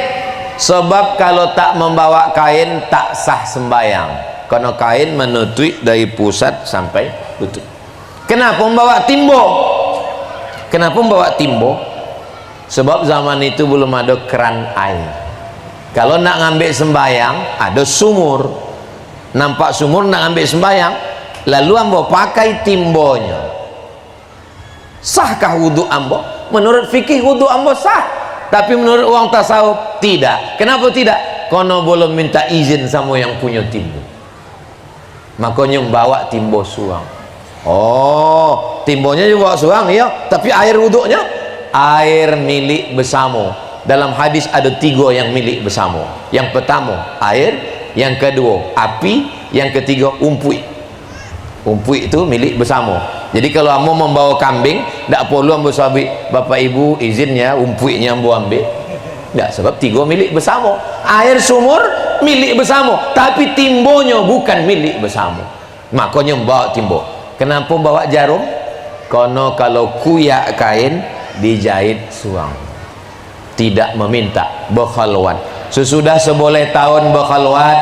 Sebab kalau tak membawa kain tak sah sembahyang, karena kain menutup dari pusat sampai lutut. Kenapa membawa timbo? Sebab zaman itu belum ada keran air. Kalau nak ngambil sembahyang ada sumur, nampak sumur nak ambil sembahyang, lalu ambo pakai timbonya. Sahkah wudhu ambo? Menurut fikih wudhu ambo sah, tapi menurut orang tasawuf tidak. Kenapa tidak? Kono belum minta izin sama yang punya timbo, makanya bawa timbo suang. Oh, timbonya juga bawa suang, iya, tapi air wudhunya air milik bersama. Dalam hadis ada 3 yang milik bersama. Yang pertama air, yang kedua api, yang ketiga umpui. Umpui itu milik bersama. Jadi kalau ambo membawa kambing, tak perlu ambo sabit bapak ibu izinnya umpuinya ambo ambil. Tak, sebab 3 milik bersama. Air sumur milik bersama, tapi timbonya bukan milik bersama. Makanya bawa timbo. Kenapa bawa jarum? Karena kalau kuyak kain dijahit suang. Tidak meminta berkhalwat. Sesudah seboleh tahun berkhalwat,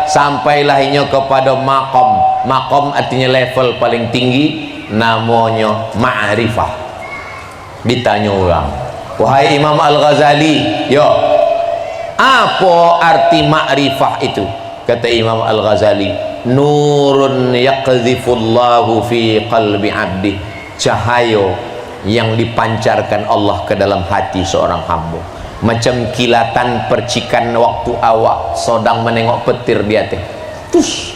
sampailah inyo kepada makom artinya level paling tinggi, namanya ma'rifah. Ditanya orang, wahai Imam Al-Ghazali, yo, apa arti ma'rifah itu? Kata Imam Al-Ghazali, nurun yaqdhifullahu fi qalbi abdi, cahaya yang dipancarkan Allah ke dalam hati seorang hamba, macam kilatan percikan waktu awak sedang menengok petir di atas. Tus,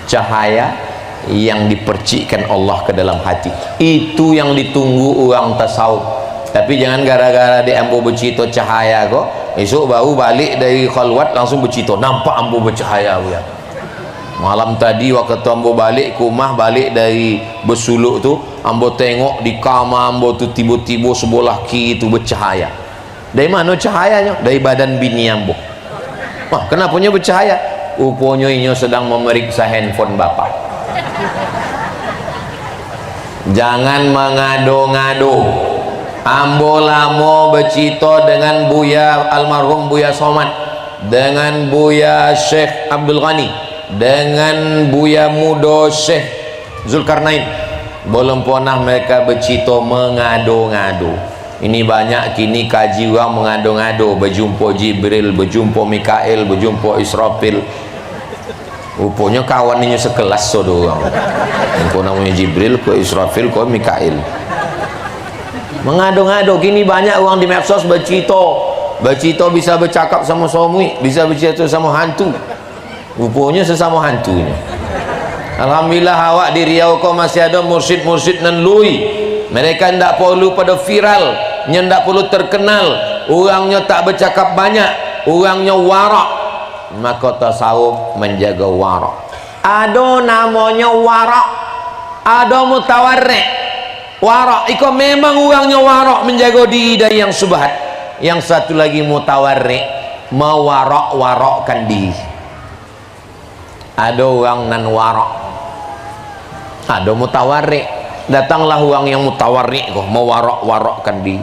cahaya yang dipercikkan Allah ke dalam hati. Itu yang ditunggu orang tasawuf. Tapi jangan gara-gara di ambo bercito cahaya kok esok baru balik dari khalwat langsung bercito nampak ambo bercahaya ya. Malam tadi waktu ambo balik ke rumah, balik dari bersuluk tu, ambo tengok di kamar ambo tu tiba-tiba sebelah kiri tu bercahaya. Dari mana cahayanya? Dari badan bini ambo. Wah, kenapanya bercahaya? Rupanya inyo sedang memeriksa handphone bapak. Jangan mengado-ngado. Ambo lamo bercito dengan Buya almarhum Buya Somad, dengan Buya Syekh Abdul Ghani, dengan Buya Mudo Syekh Zulkarnain. Belum pernah mereka bercito mengado-ngado. Ini banyak kini kaji orang mengado-ngado, berjumpa Jibril, berjumpa Mikail, berjumpa Israfil. Rupanya kawan ini sekelas so orang. Kau namanya Jibril, kau Israfil, kau Mikail. Mengado-ngado. Kini banyak orang di medsos bercito bisa bercakap sama suami, bisa bercito sama hantu. Rupanya sesama hantunya. Alhamdulillah awak di Riau kau masih ada mursyid-mursyid nan lui. Mereka tidak perlu pada viral, tidak perlu terkenal, orangnya tak bercakap banyak, orangnya warak. Maka tasawuf menjaga warak. Ada namanya warak, ada mutawarrik. Warak itu memang orangnya warak, menjaga diri dari yang subhat. Yang satu lagi mutawarrik, mewarak-warakkan diri. Ada orang nan warak, ada mutawarrik. Datanglah orang yang mutawarrik kok mewarak-warakkan diri.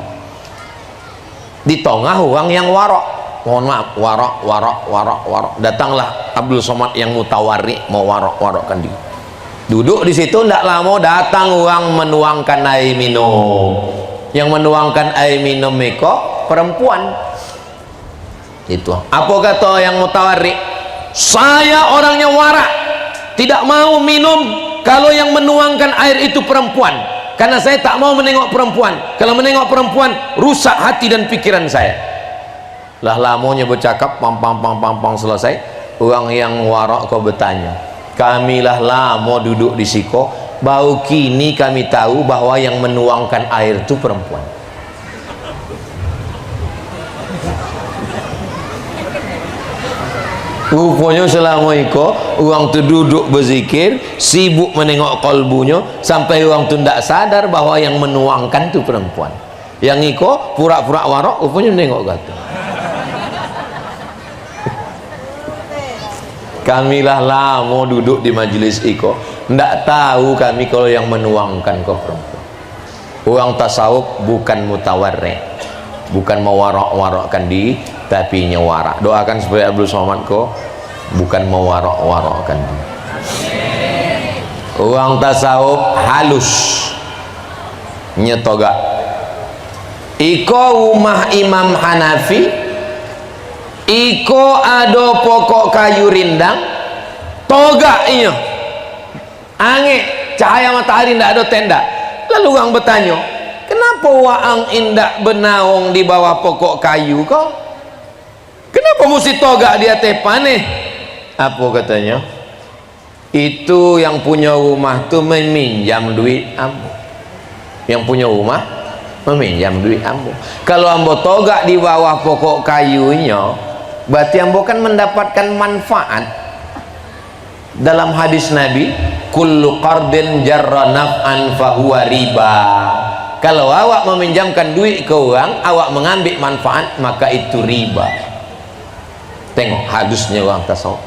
Di tengah orang yang warak, mohon maaf, warak. Datanglah Abdul Somad yang mutawarrik mewarak-warakkan diri. Duduk di situ tidak lama datang orang menuangkan air minum. Yang menuangkan air minum itu perempuan. Itu. Apa kata yang mutawarrik? Saya orangnya warak, tidak mau minum kalau yang menuangkan air itu perempuan, karena saya tak mau menengok perempuan. Kalau menengok perempuan rusak hati dan pikiran saya. Lah lamanya bercakap pang selesai. Orang yang warak kau bertanya, kamilah lama duduk di siko, baru kini kami tahu bahwa yang menuangkan air itu perempuan. Rupanya selama itu orang tu duduk berzikir, sibuk menengok kalbunya, sampai orang tu tidak sadar bahwa yang menuangkan tu perempuan. Yang itu pura-pura warak, rupanya menengok kata. Kamilah lama duduk di majlis itu, tidak tahu kami kalau yang menuangkan ke perempuan. Orang tasawuf bukan mutawarrik, bukan mewarak-warakkan diri, tapi nyawarak. Doakan supaya Abdul Somad ko bukan mewarak-warakkan diri. Orang tasawuf halus, nyetoga. Iko rumah Imam Hanafi, iko ada pokok kayu rindang, toga inyo, ange cahaya matahari tidak ada tenda. Lalu orang bertanya, kenapa waang indak benaung di bawah pokok kayu kau? Kenapa mesti toga di atas paneh? Apa katanya? Itu yang punya rumah tu meminjam duit ambo. Yang punya rumah meminjam duit ambo. Kalau ambo toga di bawah pokok kayunya, berarti ambo kan mendapatkan manfaat. Dalam hadis Nabi, kullu qardin jarra naf'an fahuwa riba. Kalau awak meminjamkan duit ke orang, awak mengambil manfaat, maka itu riba. Tengok hadusnya orang tasawuf.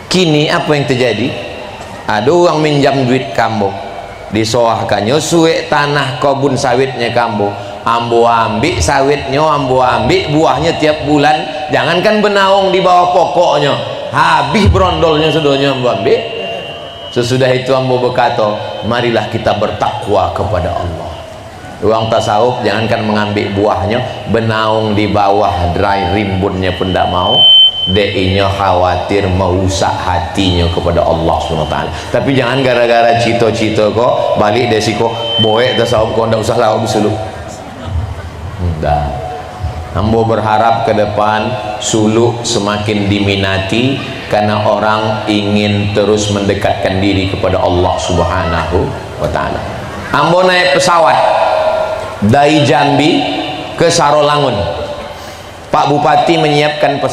Kini apa yang terjadi? Ada orang minjam duit kamu, disoahkannya suek tanah kebun sawitnya kamu, ambo ambil sawitnya, ambo ambil buahnya tiap bulan. Jangankan benaung di bawah pokoknya, habis berondolnya sudahnya ambo ambil. Sesudah itu ambo berkata, marilah kita bertakwa kepada Allah. Orang tasawuf jangankan mengambil buahnya, benaung di bawah dry rimbunnya pun tidak mau. Deinya khawatir merusak hatinya kepada Allah SWT. Tapi jangan gara-gara cito-cito kok balik dari kok boek tasawuf kok tidak usah lawan bersuluk. Dah. Ambo berharap ke depan suluk semakin diminati karena orang ingin terus mendekatkan diri kepada Allah Subhanahu wa taala. Ambo naik pesawat dari Jambi ke Sarolangun. Pak Bupati menyiapkan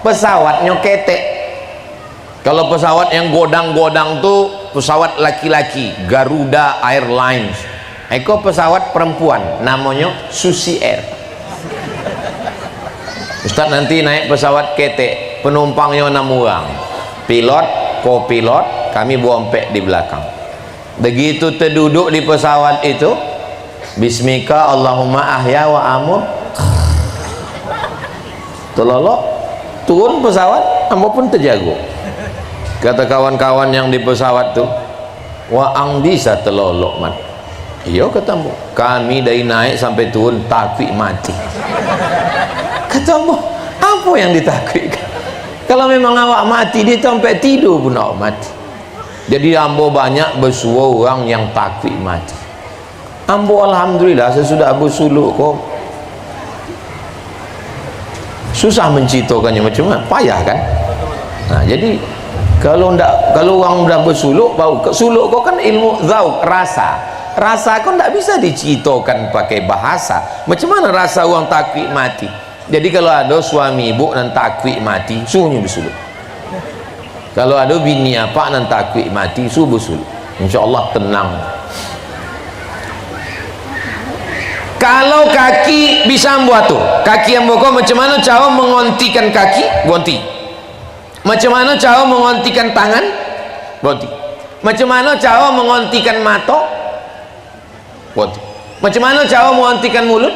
pesawatnya ketek. Kalau pesawat yang godang-godang tuh pesawat laki-laki, Garuda Airlines. Eko pesawat perempuan, namanya Susi Air. Ustaz nanti naik pesawat ketek, penumpangnya 6 orang, pilot, co-pilot, kami bompek di belakang. Begitu terduduk di pesawat itu, Bismika Allahumma ahya wa amut, telolok turun pesawat, ambo pun terjago. Kata kawan-kawan yang di pesawat tuh, wa ang bisa telolok mat. Iya kata ambo, kami dari naik sampai turun takwi mati. Kata ambo, apa yang ditakwikkan? Kalau memang awak mati, dia sampai tidur pun awak mati. Jadi ambo banyak bersua orang yang takwik mati. Ambo alhamdulillah sesudah bersuluk kok susah menceritakannya macam mana, payah kan. Nah jadi kalau orang dah bersuluk, bau suluk kau kan ilmu zauk, rasa kau tidak bisa diceritakan pakai bahasa. Macam mana rasa orang takwik mati? Jadi kalau ada suami ibu nan takwik mati, suruhnya bersuluk. Kalau ada bini apa nan takwik mati, suruh bersuluk. InsyaAllah tenang. Kalau kaki bisa buat tuh, kaki yang bokok macam mana cara mengontikan kaki? Gonti. Macam mana cara mengontikan tangan? Gonti. Macam mana cara mengontikan mata? Gonti. Macam mana cara mengontikan mulut?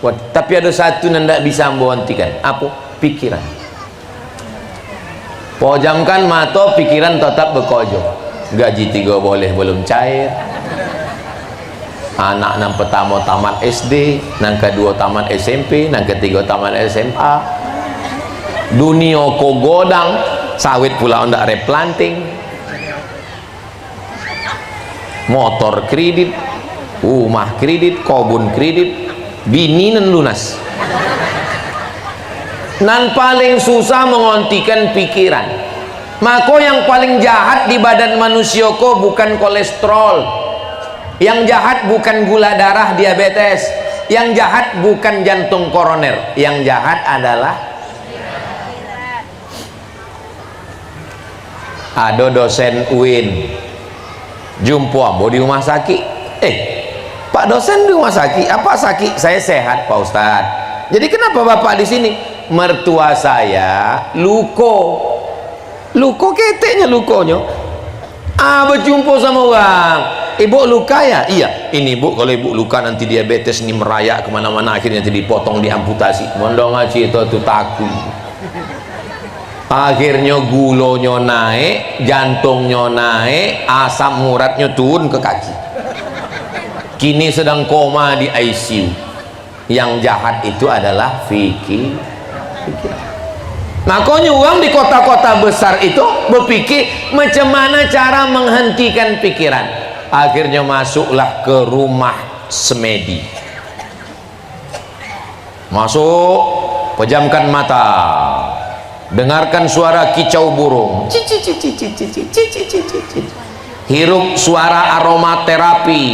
Gonti. Tapi ada satu yang tidak bisa mengontikan. Apa? Pikiran. Pojamkan mata, pikiran tetap bekerja. Gaji 3 boleh belum cair. Anak yang pertama tamat SD, yang kedua tamat SMP, yang ketiga tamat SMA. Dunia ko godang, sawit pula ndak replanting. Motor kredit, rumah kredit, kebun kredit, bini nan lunas. Nan paling susah mengontikan pikiran. Maka yang paling jahat di badan manusia ko bukan kolesterol. Yang jahat bukan gula darah diabetes, yang jahat bukan jantung koroner, yang jahat adalah ada dosen UIN jumpa ambo di rumah sakit. Pak dosen di rumah sakit, apa sakit? Saya sehat Pak Ustadz. Jadi kenapa bapak di sini? Mertua saya luko keteknya lukonya. Berjumpa sama orang. Ibu luka ya? Iya. Ini bu, kalau ibu luka nanti diabetes ini merayak kemana-mana, akhirnya nanti dipotong, diamputasi. Mondong ngaji itu takut. Akhirnya gulonya naik, jantungnya naik, asam uratnya turun ke kaki. Kini sedang koma di ICU. Yang jahat itu adalah pikiran. Makanya orang di kota-kota besar itu berpikir macam mana cara menghentikan pikiran. Akhirnya masuklah ke rumah semedi. Masuk, pejamkan mata, dengarkan suara kicau burung, hirup suara aromaterapi,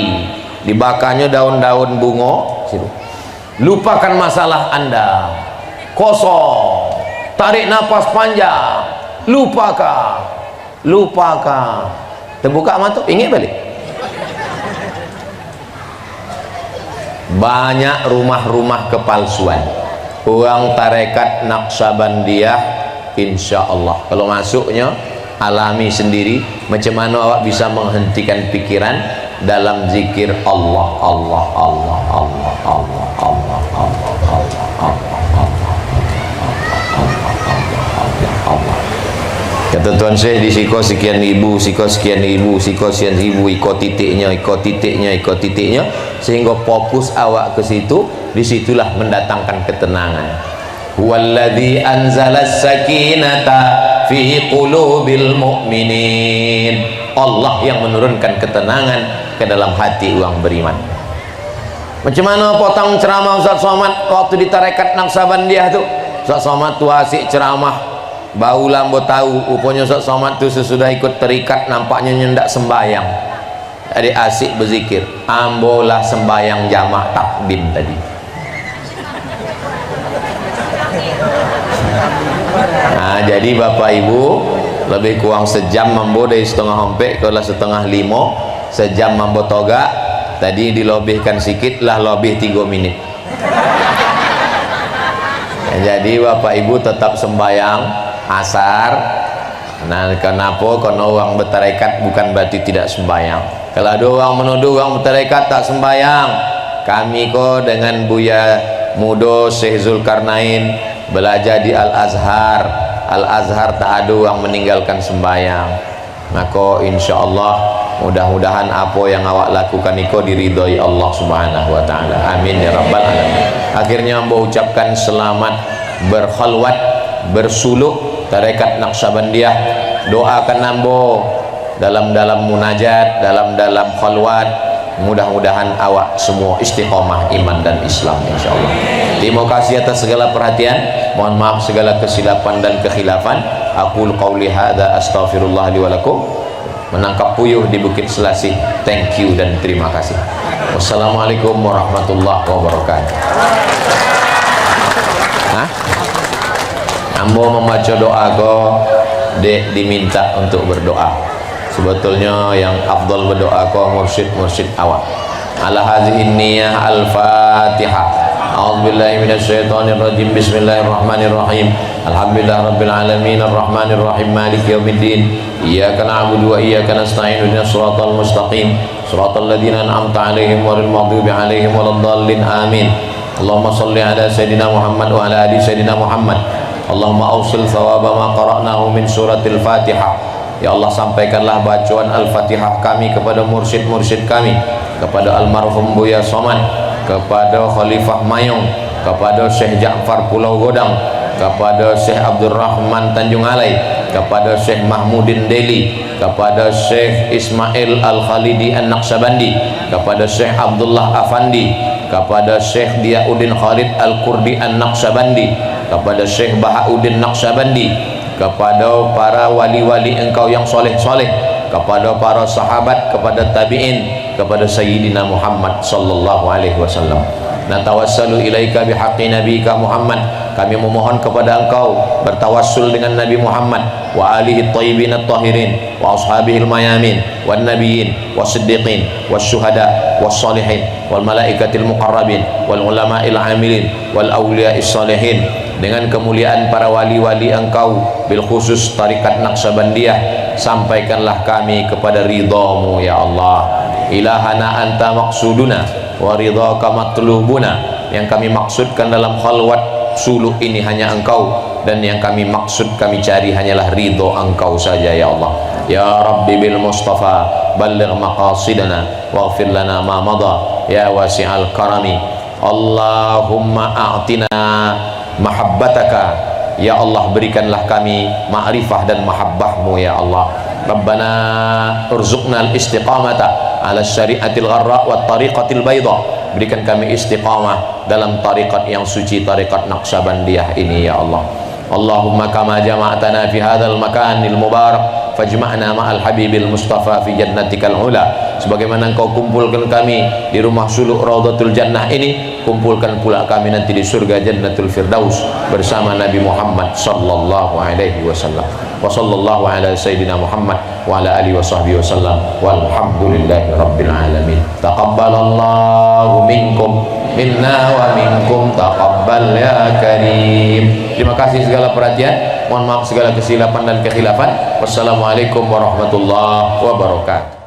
dibakarnya daun-daun bunga, lupakan masalah Anda, kosong, tarik nafas panjang, lupakan, terbuka mata, ingat balik. Banyak rumah-rumah kepalsuan orang tarekat Naqsabandiyah, insya Allah kalau masuknya alami sendiri macam mana awak bisa menghentikan pikiran dalam zikir Allah Allah Allah Allah Allah Allah Allah Allah Allah. Kata Tuan Syekh di siko sekian ribu, siko sekian ribu, siko sekian ribu, ikut titiknya, sehingga fokus awak ke situ, disitulah mendatangkan ketenangan. Huwallazi anzalas sakinata fi qulubil mu'minin. Allah yang menurunkan ketenangan ke dalam hati orang beriman. Macam mana potong ceramah Ustaz Somad waktu di tarekat Naqsabandiyah tu? Ustaz Somad tu asik ceramah, bau lambo tahu rupanya Ustaz Somad tu sesudah ikut terikat nampaknya nyendak sembahyang. adik asik berzikir, ambolah sembahyang jamak takdim tadi. Nah, jadi bapak ibu lebih kurang sejam mambo dari setengah hampir kalau setengah 5, sejam mambo toga tadi dilobihkan sikit lah, lebih 3 menit. Jadi bapak ibu tetap sembahyang asar. Nah, kenapa? Karena orang bertarekat bukan berarti tidak sembahyang. Kalau ada orang menuduh orang bertarekat tak sembahyang, kami kok dengan Buya Mudo Syekh Zulkarnain belajar di Al-Azhar. Al-Azhar tak ada orang meninggalkan sembahyang. Maka insyaallah mudah-mudahan apa yang awak lakukan itu diridhoi Allah Subhanahu wa taala. Amin ya rabbal alamin. Akhirnya hamba ucapkan selamat berkhalwat, bersuluk tarekat Naqsabandiyah. Doakan hamba dalam munajat, dalam khalwat, mudah-mudahan awak semua istiqomah iman dan Islam insyaallah. Terima kasih atas segala perhatian. Mohon maaf segala kesilapan dan kekhilafan. Aqul qauli hadza astaghfirullah li wa lakum. Menangkap puyuh di Bukit Selasih. Thank you dan terima kasih. Wassalamualaikum warahmatullahi wabarakatuh. Ambo membaca doa go dek diminta untuk berdoa. Sebetulnya yang afdal berdoa ko mursyid awak. Ala hadhihi niyyah al-Fatihah. A'udzubillahi minasyaitonirrajim. Bismillahirrahmanirrahim. Alhamdulillahirabbil alamin arrahmanir rahim maliki yaumiddin. Iyyaka na'budu wa iyyaka nasta'in ihdinas siratal mustaqim siratal ladzina an'amta 'alaihim ghairil maghdubi 'alaihim waladdallin. Amin. Allahumma shalli ala sayidina Muhammad wa ala ali sayidina Muhammad. Allahumma awsil thawaba ma qara'nahu min suratil Fatihah. Ya Allah, sampaikanlah bacaan Al-Fatihah kami kepada mursyid-mursyid kami, kepada almarhum Buya Somad, kepada Khalifah Mayong, kepada Syekh Ja'far Pulau Godang, kepada Syekh Abdurrahman Tanjung Alai, kepada Syekh Mahmudin Deli, kepada Syekh Ismail Al-Khalidi An-Naqsabandi, kepada Syekh Abdullah Afandi, kepada Syekh Diauddin Khalid Al-Kurdi An-Naqsabandi, kepada Syekh Bahauddin Naqsabandi, kepada para wali-wali engkau yang soleh-soleh, kepada para sahabat, kepada tabi'in, kepada Sayyidina Muhammad sallallahu alaihi wasallam. Natawassalu ilaika bihaqqi nabiyika Muhammad. Kami memohon kepada engkau bertawassul dengan Nabi Muhammad wa alihi thayyibin at-tahirin wa ashabihil mayamin wan nabiyyin was-siddiqin wasyuhada was-salihin wal malaikatil muqarrabin wal ulama'il amilin wal awliya'is salihin, dengan kemuliaan para wali-wali engkau bil khusus tarikat Naqsabandiyah. Sampaikanlah kami kepada ridhamu ya Allah. Ilahana anta maksuduna wa ridhaka matlubuna. Yang kami maksudkan dalam khalwat suluh ini hanya engkau, dan yang kami maksud kami cari hanyalah ridho engkau saja ya Allah. Ya Rabbi bil Mustafa balligh maqasidana waghfir lana ma madha ya wasi'al karami. Allahumma a'tina mahabbataka ya Allah, berikanlah kami ma'rifah dan mahabbahmu ya Allah. Rabbana urzuqna al-istiqamata ala syariatil gharra wa tariqatil bayda. Berikan kami istiqamah dalam tariqat yang suci, tariqat Naqsabandiyah ini ya Allah. Allahumma kama jama'tana fi hadzal makanil mubarak fajma'na ma'al habibil mustafa fi jannatikal ula. Sebagaimana engkau kumpulkan kami di rumah suluk Raudhatul Jannah ini, kumpulkan pula kami nanti di surga Jannatul Firdaus bersama Nabi Muhammad sallallahu alaihi wasallam. Wa sallallahu ala sayyidina Muhammad wa ala alihi wa sahbihi wasallam walhamdulillahi rabbil alamin. Taqabbalallahu minkum minna wa minkum taqabbal ya karim. Terima kasih segala perhatian. Mohon maaf segala kesilapan dan kekhilafan. Wassalamualaikum warahmatullahi wabarakatuh.